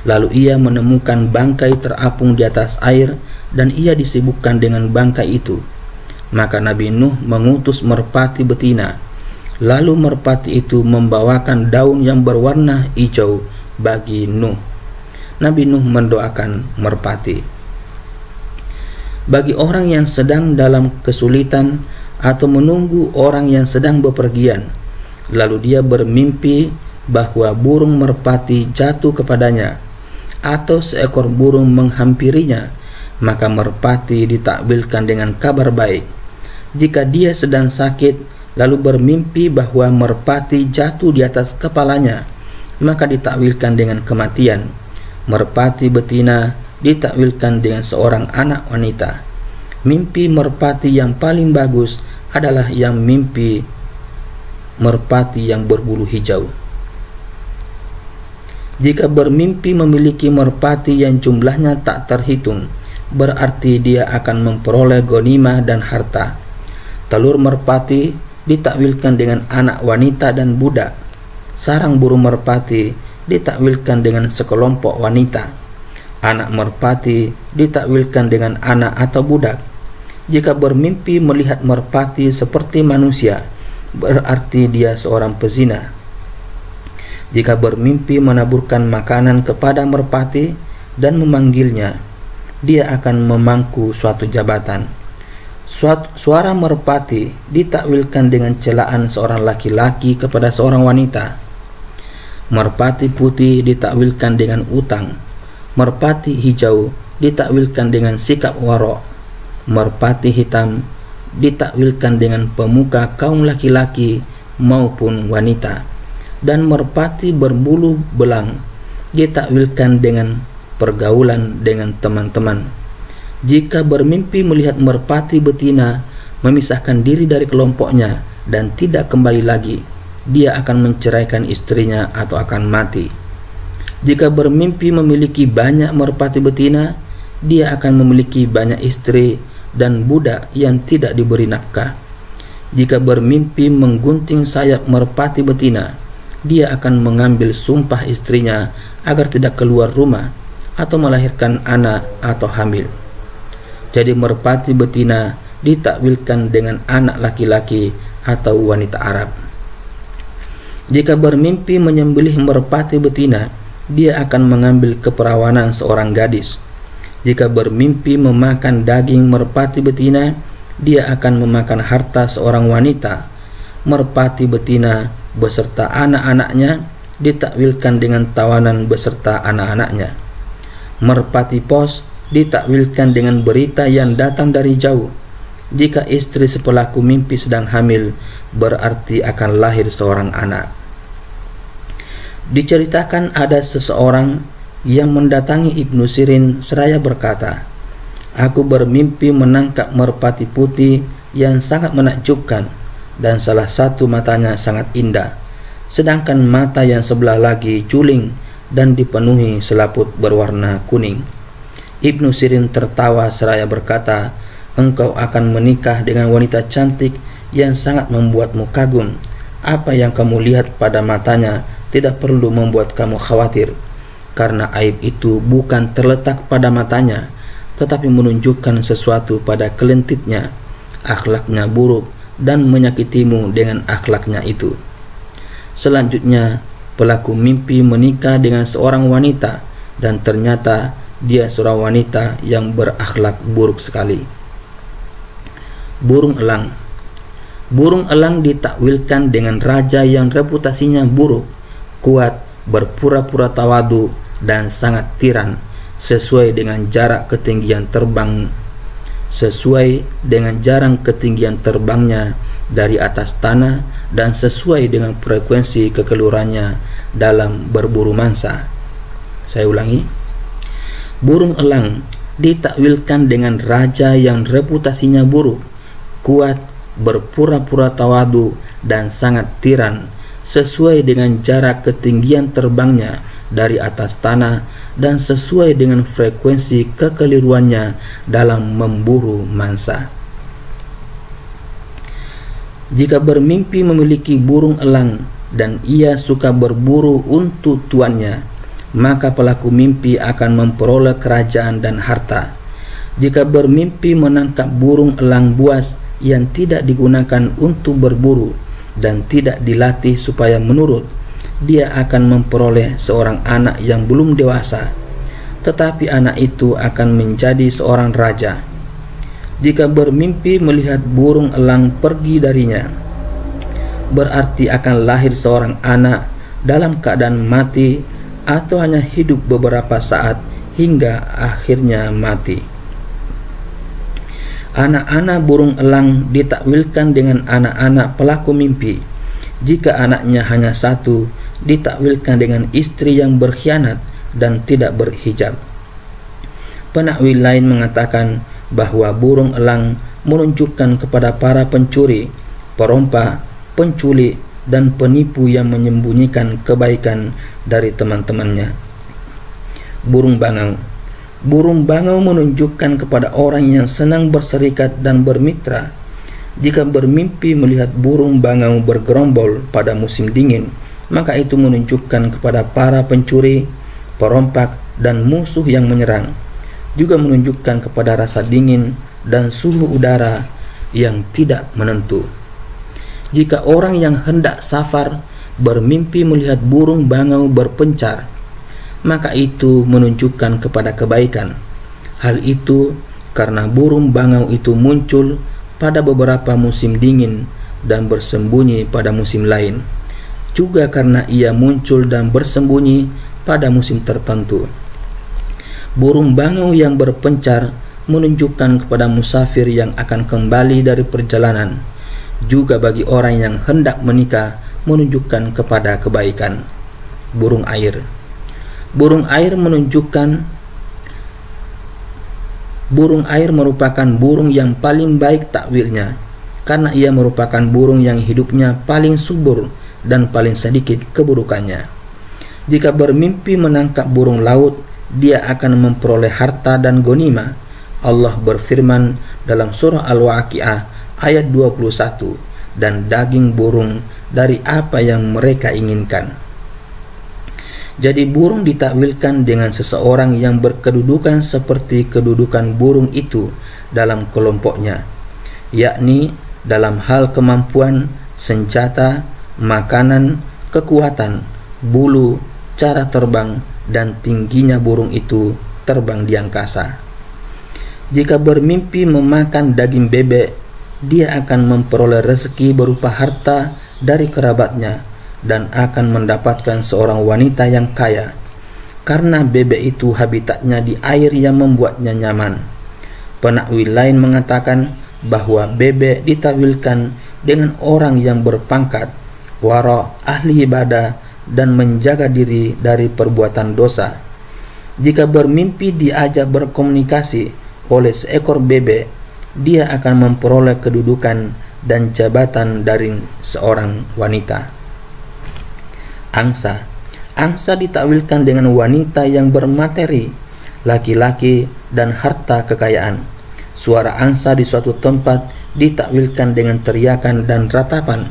Lalu ia menemukan bangkai terapung di atas air dan ia disibukkan dengan bangkai itu. Maka Nabi Nuh mengutus merpati betina. Lalu merpati itu membawakan daun yang berwarna hijau bagi Nuh. Nabi Nuh mendoakan merpati. Bagi orang yang sedang dalam kesulitan atau menunggu orang yang sedang bepergian, lalu dia bermimpi bahwa burung merpati jatuh kepadanya atau seekor burung menghampirinya, maka merpati ditakwilkan dengan kabar baik. Jika dia sedang sakit, lalu bermimpi bahwa merpati jatuh di atas kepalanya, maka ditakwilkan dengan kematian. Merpati betina ditakwilkan dengan seorang anak wanita. Mimpi merpati yang paling bagus adalah yang mimpi merpati yang berbulu hijau. Jika bermimpi memiliki merpati yang jumlahnya tak terhitung, berarti dia akan memperoleh ghanimah dan harta. Telur merpati ditakwilkan dengan anak wanita dan budak. Sarang burung merpati ditakwilkan dengan sekelompok wanita. Anak merpati ditakwilkan dengan anak atau budak. Jika bermimpi melihat merpati seperti manusia, berarti dia seorang pezina. Jika bermimpi menaburkan makanan kepada merpati dan memanggilnya, dia akan memangku suatu jabatan. Suara merpati ditakwilkan dengan celaan seorang laki-laki kepada seorang wanita. Merpati putih ditakwilkan dengan utang. Merpati hijau ditakwilkan dengan sikap warok. Merpati hitam ditakwilkan dengan pemuka kaum laki-laki maupun wanita. Dan merpati berbulu belang ditakwilkan dengan pergaulan dengan teman-teman. Jika bermimpi melihat merpati betina memisahkan diri dari kelompoknya dan tidak kembali lagi, dia akan menceraikan istrinya atau akan mati. Jika bermimpi memiliki banyak merpati betina, dia akan memiliki banyak istri dan budak yang tidak diberi nafkah. Jika bermimpi menggunting sayap merpati betina, dia akan mengambil sumpah istrinya agar tidak keluar rumah atau melahirkan anak atau hamil. Jadi merpati betina ditakwilkan dengan anak laki-laki atau wanita Arab. Jika bermimpi menyembelih merpati betina, dia akan mengambil keperawanan seorang gadis. Jika bermimpi memakan daging merpati betina, dia akan memakan harta seorang wanita. Merpati betina beserta anak-anaknya ditakwilkan dengan tawanan beserta anak-anaknya. Merpati pos ditakwilkan dengan berita yang datang dari jauh. Jika istri sepelaku mimpi sedang hamil, berarti akan lahir seorang anak. Diceritakan ada seseorang yang mendatangi Ibnu Sirin seraya berkata, "Aku bermimpi menangkap merpati putih yang sangat menakjubkan, dan salah satu matanya sangat indah, sedangkan mata yang sebelah lagi juling dan dipenuhi selaput berwarna kuning." Ibnu Sirin tertawa seraya berkata, "Engkau akan menikah dengan wanita cantik yang sangat membuatmu kagum. Apa yang kamu lihat pada matanya tidak perlu membuat kamu khawatir, karena aib itu bukan terletak pada matanya, tetapi menunjukkan sesuatu pada kelentitnya. Akhlaknya buruk dan menyakitimu dengan akhlaknya itu." Selanjutnya, pelaku mimpi menikah dengan seorang wanita dan ternyata dia seorang wanita yang berakhlak buruk sekali. Burung elang. Burung elang ditakwilkan dengan raja yang reputasinya buruk, kuat, berpura-pura tawadu dan sangat tiran, sesuai dengan jarak ketinggian terbangnya dari atas tanah dan sesuai dengan frekuensi kekeluarannya dalam berburu mangsa. Saya ulangi. Burung elang ditakwilkan dengan raja yang reputasinya buruk, kuat, berpura-pura tawadu dan sangat tiran, sesuai dengan jarak ketinggian terbangnya dari atas tanah dan sesuai dengan frekuensi kekeliruannya dalam memburu mangsa. Jika bermimpi memiliki burung elang dan ia suka berburu untuk tuannya, maka pelaku mimpi akan memperoleh kerajaan dan harta. Jika bermimpi menangkap burung elang buas yang tidak digunakan untuk berburu dan tidak dilatih supaya menurut, dia akan memperoleh seorang anak yang belum dewasa, tetapi anak itu akan menjadi seorang raja. Jika bermimpi melihat burung elang pergi darinya, berarti akan lahir seorang anak dalam keadaan mati atau hanya hidup beberapa saat hingga akhirnya mati. Anak-anak burung elang ditakwilkan dengan anak-anak pelaku mimpi. Jika anaknya hanya satu, ditakwilkan dengan istri yang berkhianat dan tidak berhijab. Penakwil lain mengatakan bahwa burung elang menunjukkan kepada para pencuri, perompak, penculik, dan penipu yang menyembunyikan kebaikan dari teman-temannya. Burung bangau. Burung bangau menunjukkan kepada orang yang senang berserikat dan bermitra. Jika bermimpi melihat burung bangau bergerombol pada musim dingin, maka itu menunjukkan kepada para pencuri, perompak, dan musuh yang menyerang. Juga menunjukkan kepada rasa dingin dan suhu udara yang tidak menentu. Jika orang yang hendak safar bermimpi melihat burung bangau berpencar, maka itu menunjukkan kepada kebaikan. Hal itu karena burung bangau itu muncul pada beberapa musim dingin dan bersembunyi pada musim lain. Juga karena ia muncul dan bersembunyi pada musim tertentu. Burung bangau yang berpencar menunjukkan kepada musafir yang akan kembali dari perjalanan. Juga bagi orang yang hendak menikah menunjukkan kepada kebaikan. Burung air. Burung air merupakan burung yang paling baik takwilnya, karena ia merupakan burung yang hidupnya paling subur dan paling sedikit keburukannya. Jika bermimpi menangkap burung laut, dia akan memperoleh harta dan ghanimah. Allah berfirman dalam surah Al-Waqiah ayat 21, dan daging burung dari apa yang mereka inginkan. Jadi burung ditakwilkan dengan seseorang yang berkedudukan seperti kedudukan burung itu dalam kelompoknya, yakni dalam hal kemampuan, senjata, makanan, kekuatan, bulu, cara terbang, dan tingginya burung itu terbang di angkasa. Jika bermimpi memakan daging bebek, dia akan memperoleh rezeki berupa harta dari kerabatnya dan akan mendapatkan seorang wanita yang kaya, karena bebek itu habitatnya di air yang membuatnya nyaman. Penakwil lain mengatakan bahwa bebek ditakwilkan dengan orang yang berpangkat, wara, ahli ibadah, dan menjaga diri dari perbuatan dosa. Jika bermimpi diajak berkomunikasi oleh seekor bebek, dia akan memperoleh kedudukan dan jabatan dari seorang wanita. Angsa. Angsa ditakwilkan dengan wanita yang bermateri, laki-laki, dan harta kekayaan. Suara angsa di suatu tempat ditakwilkan dengan teriakan dan ratapan.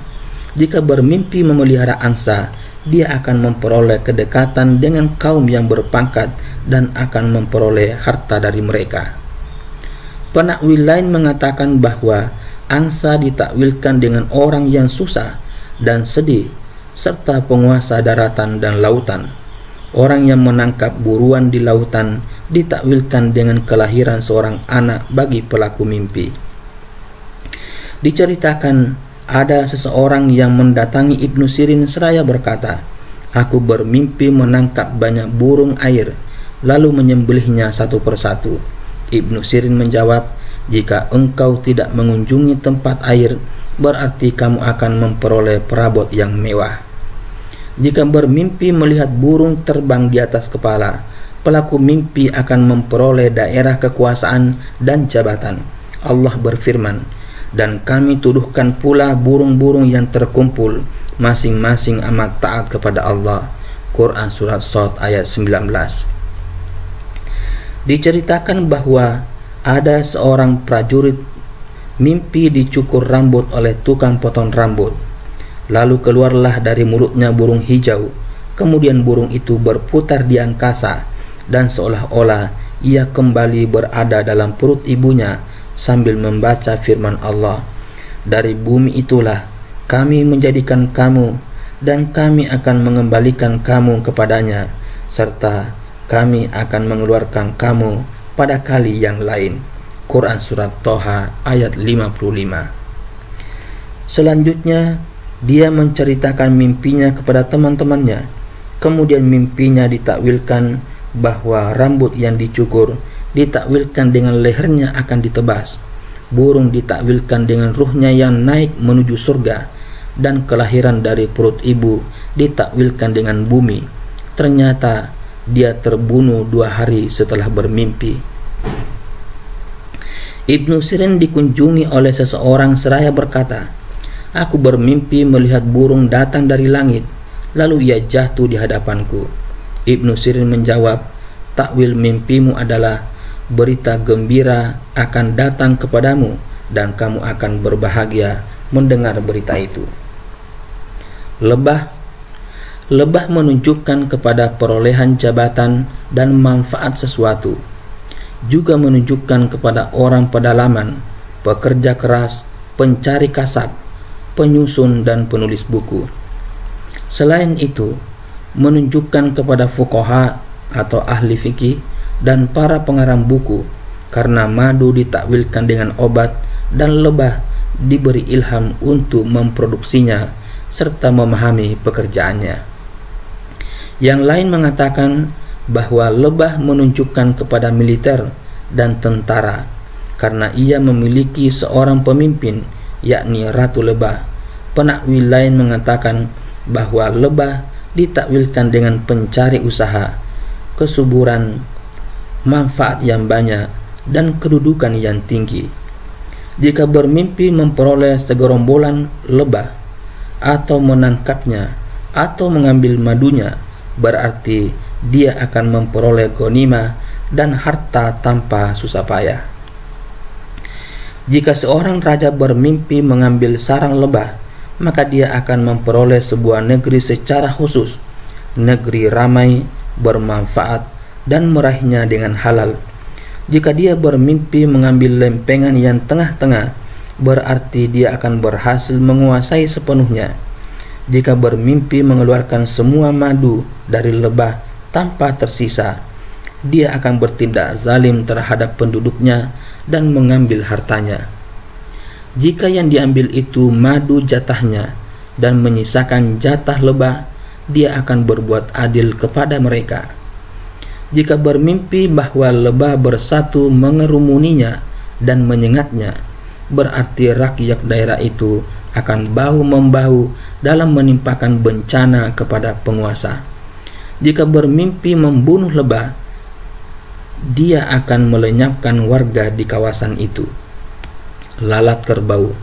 Jika bermimpi memelihara angsa, dia akan memperoleh kedekatan dengan kaum yang berpangkat dan akan memperoleh harta dari mereka. Penakwil lain mengatakan bahwa angsa ditakwilkan dengan orang yang susah dan sedih, serta penguasa daratan dan lautan. Orang yang menangkap buruan di lautan ditakwilkan dengan kelahiran seorang anak bagi pelaku mimpi. Diceritakan ada seseorang yang mendatangi Ibnu Sirin seraya berkata, "Aku bermimpi menangkap banyak burung air, lalu menyembelihnya satu persatu." Ibnu Sirin menjawab, "Jika engkau tidak mengunjungi tempat air, berarti kamu akan memperoleh perabot yang mewah." Jika bermimpi melihat burung terbang di atas kepala, pelaku mimpi akan memperoleh daerah kekuasaan dan jabatan. Allah berfirman, "Dan kami tuduhkan pula burung-burung yang terkumpul, masing-masing amat taat kepada Allah." Quran Surat Shad ayat 19. Diceritakan bahwa ada seorang prajurit mimpi dicukur rambut oleh tukang potong rambut. Lalu keluarlah dari mulutnya burung hijau. Kemudian burung itu berputar di angkasa, dan seolah-olah ia kembali berada dalam perut ibunya sambil membaca firman Allah, "Dari bumi itulah kami menjadikan kamu, dan kami akan mengembalikan kamu kepadanya, serta kami akan mengeluarkan kamu pada kali yang lain." Quran Surat Toha ayat 55. Selanjutnya dia menceritakan mimpinya kepada teman-temannya. Kemudian mimpinya ditakwilkan bahwa rambut yang dicukur ditakwilkan dengan lehernya akan ditebas. burung ditakwilkan dengan ruhnya yang naik menuju surga, dan kelahiran dari perut ibu ditakwilkan dengan bumi. Ternyata dia terbunuh 2 hari setelah bermimpi. Ibnu Sirin dikunjungi oleh seseorang seraya berkata, "Aku bermimpi melihat burung datang dari langit, lalu ia jatuh di hadapanku." Ibnu Sirin menjawab, "Takwil mimpimu adalah berita gembira akan datang kepadamu dan kamu akan berbahagia mendengar berita itu." Lebah menunjukkan kepada perolehan jabatan dan manfaat sesuatu, juga menunjukkan kepada orang pedalaman, pekerja keras, pencari kasab, penyusun dan penulis buku. Selain itu, menunjukkan kepada fuqaha atau ahli fikih dan para pengarang buku, karena madu ditakwilkan dengan obat dan lebah diberi ilham untuk memproduksinya serta memahami pekerjaannya. Yang lain mengatakan bahwa lebah menunjukkan kepada militer dan tentara, karena ia memiliki seorang pemimpin, yakni Ratu Lebah. Penakwil lain mengatakan bahwa lebah ditakwilkan dengan pencari usaha, kesuburan, manfaat yang banyak, dan kedudukan yang tinggi. Jika bermimpi memperoleh segerombolan lebah, atau menangkapnya, atau mengambil madunya, berarti dia akan memperoleh ghanimah dan harta tanpa susah payah. Jika seorang raja bermimpi mengambil sarang lebah, maka dia akan memperoleh sebuah negeri secara khusus, negeri ramai, bermanfaat, dan meraihnya dengan halal. Jika dia bermimpi mengambil lempengan yang tengah-tengah, berarti dia akan berhasil menguasai sepenuhnya. Jika bermimpi mengeluarkan semua madu dari lebah tanpa tersisa, dia akan bertindak zalim terhadap penduduknya dan mengambil hartanya. Jika yang diambil itu madu jatahnya dan menyisakan jatah lebah, dia akan berbuat adil kepada mereka. Jika bermimpi bahwa lebah bersatu mengerumuninya dan menyengatnya, berarti rakyat daerah itu akan bahu-membahu dalam menimpakan bencana kepada penguasa. Jika bermimpi membunuh lebah, dia akan melenyapkan warga di kawasan itu. Lalat kerbau.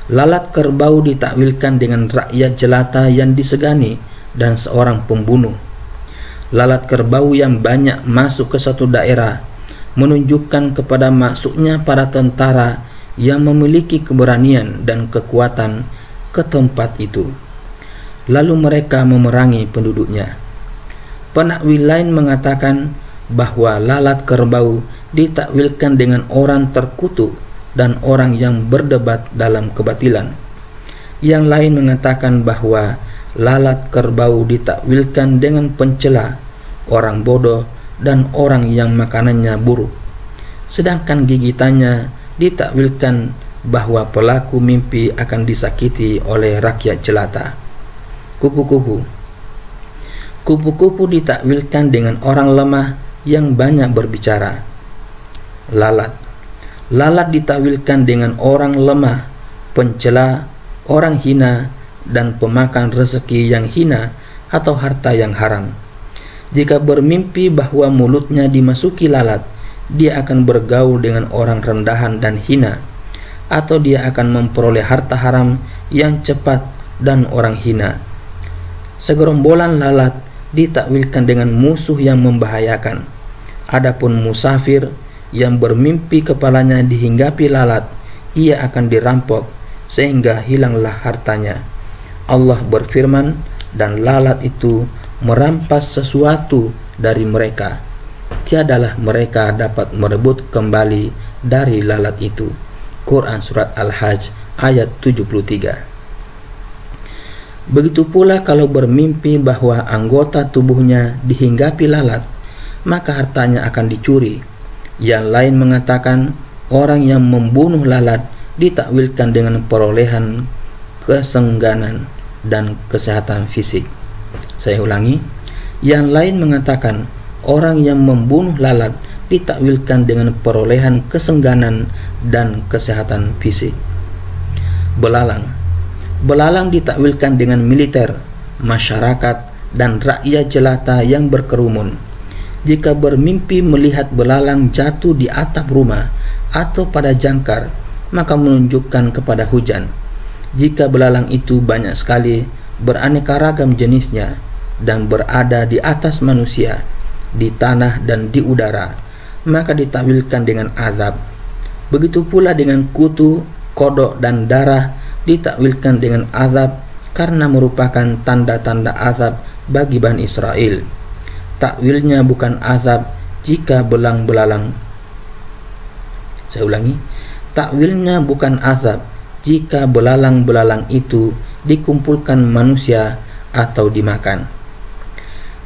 Lalat kerbau ditakwilkan dengan rakyat jelata yang disegani dan seorang pembunuh. Lalat kerbau yang banyak masuk ke suatu daerah menunjukkan kepada masuknya para tentara yang memiliki keberanian dan kekuatan ke tempat itu, lalu mereka memerangi penduduknya. Penakwil lain mengatakan bahwa lalat kerbau ditakwilkan dengan orang terkutuk dan orang yang berdebat dalam kebatilan. Yang lain mengatakan bahwa lalat kerbau ditakwilkan dengan pencela, orang bodoh, dan orang yang makanannya buruk. Sedangkan gigitannya ditakwilkan bahwa pelaku mimpi akan disakiti oleh rakyat jelata. Kupu-kupu. Kupu-kupu ditakwilkan dengan orang lemah yang banyak berbicara. Lalat ditakwilkan dengan orang lemah, pencela, orang hina, dan pemakan rezeki yang hina atau harta yang haram. Jika bermimpi bahwa mulutnya dimasuki lalat, dia akan bergaul dengan orang rendahan dan hina, atau dia akan memperoleh harta haram yang cepat dan orang hina. Segerombolan lalat ditakwilkan dengan musuh yang membahayakan. Adapun musafir yang bermimpi kepalanya dihinggapi lalat, ia akan dirampok sehingga hilanglah hartanya. Allah berfirman, dan lalat itu merampas sesuatu dari mereka. Tiadalah mereka dapat merebut kembali dari lalat itu. Quran Surat Al-Hajj ayat 73. Begitu pula kalau bermimpi bahwa anggota tubuhnya dihinggapi lalat, maka hartanya akan dicuri. Yang lain mengatakan orang yang membunuh lalat ditakwilkan dengan perolehan kesengganan dan kesehatan fisik. Saya ulangi, yang lain mengatakan orang yang membunuh lalat ditakwilkan dengan perolehan kesengganan dan kesehatan fisik. Belalang ditakwilkan dengan militer, masyarakat, dan rakyat jelata yang berkerumun. Jika bermimpi melihat belalang jatuh di atap rumah atau pada jangkar, maka menunjukkan kepada hujan. Jika belalang itu banyak sekali, beraneka ragam jenisnya, dan berada di atas manusia, di tanah dan di udara, maka ditakwilkan dengan azab. Begitu pula dengan kutu, kodok, dan darah ditakwilkan dengan azab karena merupakan tanda-tanda azab bagi Bani Israel. Takwilnya bukan azab jika takwilnya bukan azab jika belalang-belalang itu dikumpulkan manusia atau dimakan,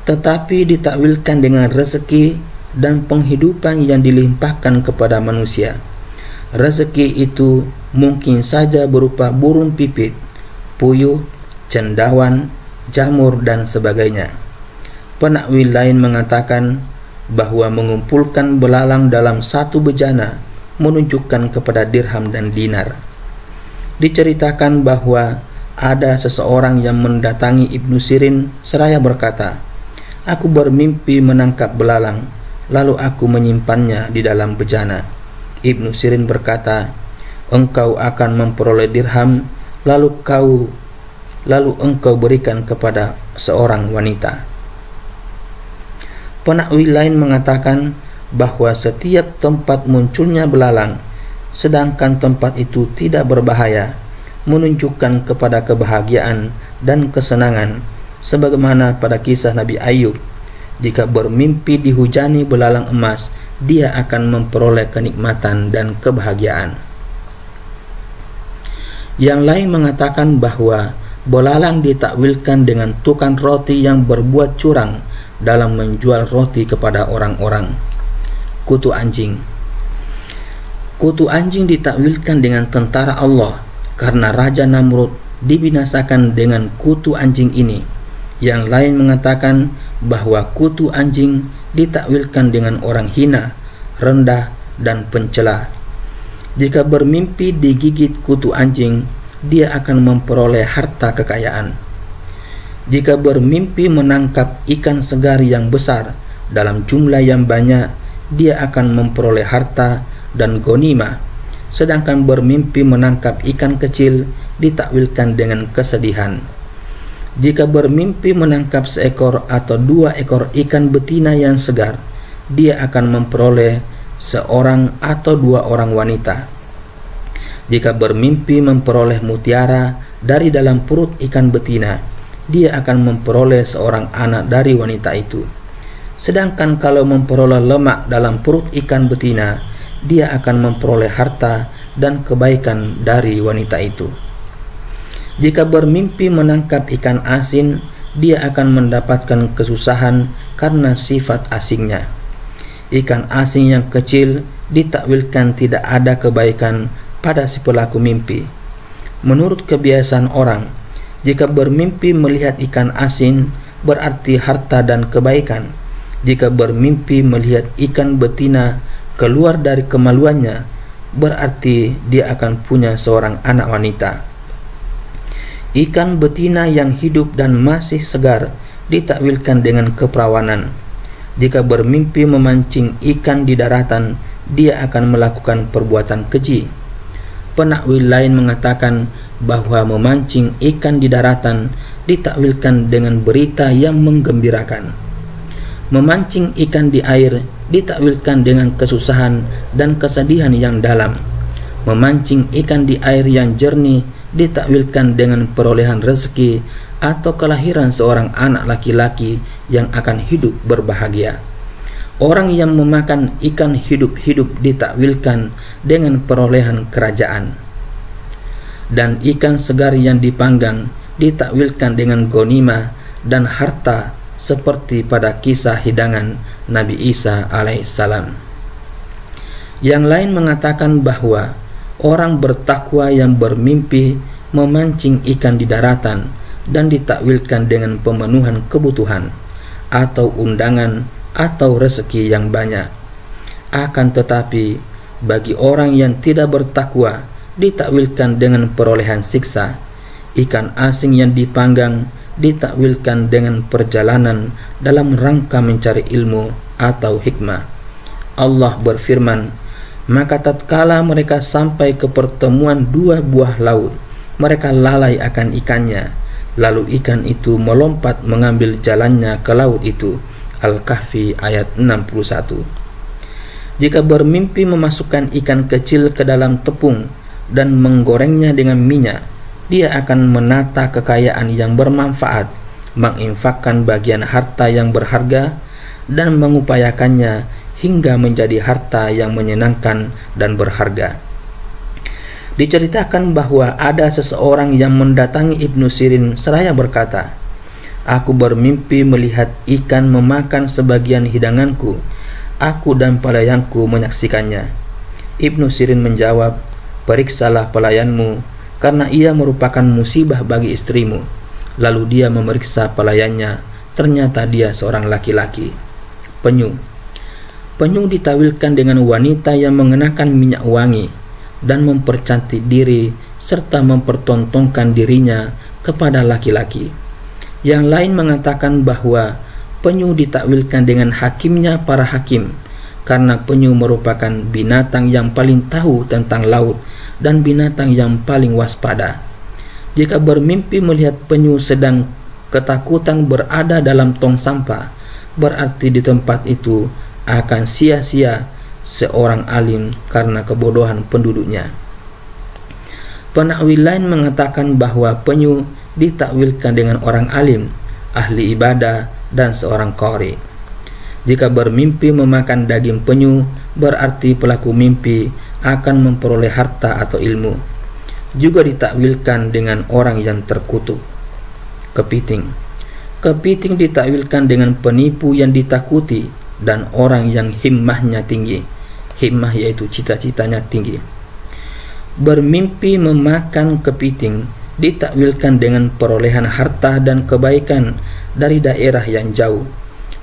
tetapi ditakwilkan dengan rezeki dan penghidupan yang dilimpahkan kepada manusia. Rezeki itu mungkin saja berupa burung pipit, puyuh, cendawan, jamur, dan sebagainya. Penakwil lain mengatakan bahwa mengumpulkan belalang dalam satu bejana menunjukkan kepada dirham dan dinar. Diceritakan bahwa ada seseorang yang mendatangi Ibnu Sirin seraya berkata, "Aku bermimpi menangkap belalang, lalu aku menyimpannya di dalam bejana." Ibnu Sirin berkata, "Engkau akan memperoleh dirham, lalu engkau berikan kepada seorang wanita." Penakwil lain mengatakan bahwa setiap tempat munculnya belalang, sedangkan tempat itu tidak berbahaya, menunjukkan kepada kebahagiaan dan kesenangan, sebagaimana pada kisah Nabi Ayub. Jika bermimpi dihujani belalang emas, dia akan memperoleh kenikmatan dan kebahagiaan. Yang lain mengatakan bahwa belalang ditakwilkan dengan tukang roti yang berbuat curang dalam menjual roti kepada orang-orang. Kutu anjing ditakwilkan dengan tentara Allah karena Raja Namrud dibinasakan dengan kutu anjing ini. Yang lain mengatakan bahwa kutu anjing ditakwilkan dengan orang hina, rendah, dan pencela. Jika bermimpi digigit kutu anjing, dia akan memperoleh harta kekayaan. Jika bermimpi menangkap ikan segar yang besar dalam jumlah yang banyak, dia akan memperoleh harta dan ghanimah. Sedangkan bermimpi menangkap ikan kecil ditakwilkan dengan kesedihan. Jika bermimpi menangkap seekor atau 2 ekor ikan betina yang segar, dia akan memperoleh seorang atau 2 orang wanita. Jika bermimpi memperoleh mutiara dari dalam perut ikan betina, dia akan memperoleh seorang anak dari wanita itu. Sedangkan kalau memperoleh lemak dalam perut ikan betina, dia akan memperoleh harta dan kebaikan dari wanita itu. Jika bermimpi menangkap ikan asin, dia akan mendapatkan kesusahan karena sifat asingnya. Ikan asin yang kecil ditakwilkan tidak ada kebaikan pada si pelaku mimpi. Menurut kebiasaan orang, jika bermimpi melihat ikan asin berarti harta dan kebaikan. Jika bermimpi melihat ikan betina keluar dari kemaluannya, berarti dia akan punya seorang anak wanita. Ikan betina yang hidup dan masih segar ditakwilkan dengan keperawanan. Jika bermimpi memancing ikan di daratan, dia akan melakukan perbuatan keji. Penakwil lain mengatakan bahwa memancing ikan di daratan ditakwilkan dengan berita yang menggembirakan. Memancing ikan di air ditakwilkan dengan kesusahan dan kesedihan yang dalam. Memancing ikan di air yang jernih ditakwilkan dengan perolehan rezeki atau kelahiran seorang anak laki-laki yang akan hidup berbahagia. Orang yang memakan ikan hidup-hidup ditakwilkan dengan perolehan kerajaan. Dan ikan segar yang dipanggang ditakwilkan dengan ghanimah dan harta seperti pada kisah hidangan Nabi Isa alaihissalam. Yang lain mengatakan bahwa orang bertakwa yang bermimpi memancing ikan di daratan dan ditakwilkan dengan pemenuhan kebutuhan atau undangan atau rezeki yang banyak. Akan tetapi bagi orang yang tidak bertakwa ditakwilkan dengan perolehan siksa. Ikan asing yang dipanggang ditakwilkan dengan perjalanan dalam rangka mencari ilmu atau hikmah. Allah berfirman, maka tatkala mereka sampai ke pertemuan dua buah laut, mereka lalai akan ikannya, lalu ikan itu melompat mengambil jalannya ke laut itu. Al-Kahfi ayat 61. Jika bermimpi memasukkan ikan kecil ke dalam tepung dan menggorengnya dengan minyak, dia akan menata kekayaan yang bermanfaat, menginfakkan bagian harta yang berharga, dan mengupayakannya hingga menjadi harta yang menyenangkan dan berharga. Diceritakan bahwa ada seseorang yang mendatangi Ibnu Sirin seraya berkata, "Aku bermimpi melihat ikan memakan sebagian hidanganku. Aku dan pelayanku menyaksikannya." Ibnu Sirin menjawab, "Periksalah pelayanmu, karena ia merupakan musibah bagi istrimu." Lalu dia memeriksa pelayannya, ternyata dia seorang laki-laki. Penyu ditawilkan dengan wanita yang mengenakan minyak wangi dan mempercantik diri serta mempertontonkan dirinya kepada laki-laki. Yang lain mengatakan bahwa penyu ditakwilkan dengan hakimnya para hakim, karena penyu merupakan binatang yang paling tahu tentang laut dan binatang yang paling waspada. Jika bermimpi melihat penyu sedang ketakutan berada dalam tong sampah, berarti di tempat itu akan sia-sia seorang alim karena kebodohan penduduknya. Penakwil lain mengatakan bahwa penyu ditakwilkan dengan orang alim, ahli ibadah, dan seorang qari. Jika bermimpi memakan daging penyu, berarti pelaku mimpi akan memperoleh harta atau ilmu. Juga ditakwilkan dengan orang yang terkutuk. Kepiting ditakwilkan dengan penipu yang ditakuti dan orang yang himmahnya tinggi. Himmah yaitu cita-citanya tinggi. Bermimpi memakan kepiting ditakwilkan dengan perolehan harta dan kebaikan dari daerah yang jauh.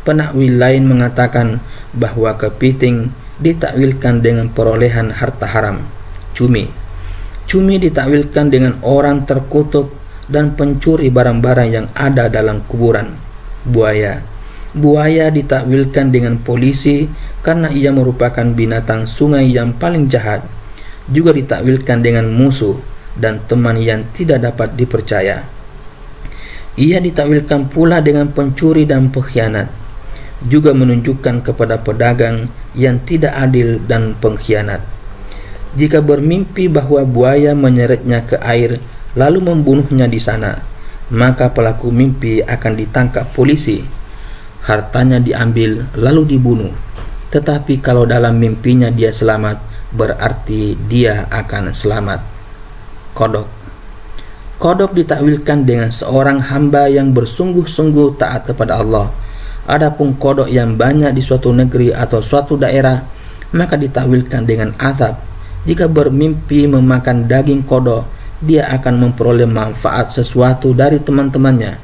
Penakwil lain mengatakan bahwa kepiting ditakwilkan dengan perolehan harta haram. Cumi ditakwilkan dengan orang terkutuk dan pencuri barang-barang yang ada dalam kuburan. Buaya ditakwilkan dengan polisi karena ia merupakan binatang sungai yang paling jahat. Juga ditakwilkan dengan musuh dan teman yang tidak dapat dipercaya. Ia ditakwilkan pula dengan pencuri dan pengkhianat. Juga menunjukkan kepada pedagang yang tidak adil dan pengkhianat. Jika bermimpi bahwa buaya menyeretnya ke air lalu membunuhnya di sana, maka pelaku mimpi akan ditangkap polisi, hartanya diambil lalu dibunuh. Tetapi kalau dalam mimpinya dia selamat, berarti dia akan selamat. Kodok ditakwilkan dengan seorang hamba yang bersungguh-sungguh taat kepada Allah. Adapun kodok yang banyak di suatu negeri atau suatu daerah, maka ditakwilkan dengan azab. Jika bermimpi memakan daging kodok, dia akan memperoleh manfaat sesuatu dari teman-temannya.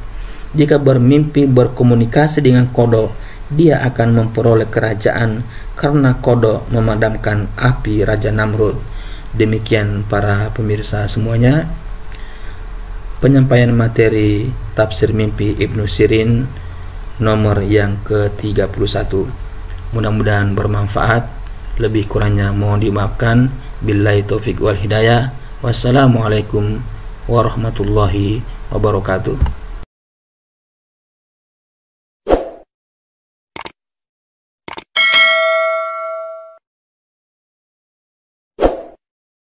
Jika bermimpi berkomunikasi dengan kodok, dia akan memperoleh kerajaan karena kodok memadamkan api Raja Namrud. Demikian para pemirsa semuanya, penyampaian materi tafsir mimpi Ibnu Sirin nomor yang ke-31. Mudah-mudahan bermanfaat. Lebih kurangnya mohon dimaafkan. Billahi taufik wal hidayah. Wassalamualaikum warahmatullahi wabarakatuh.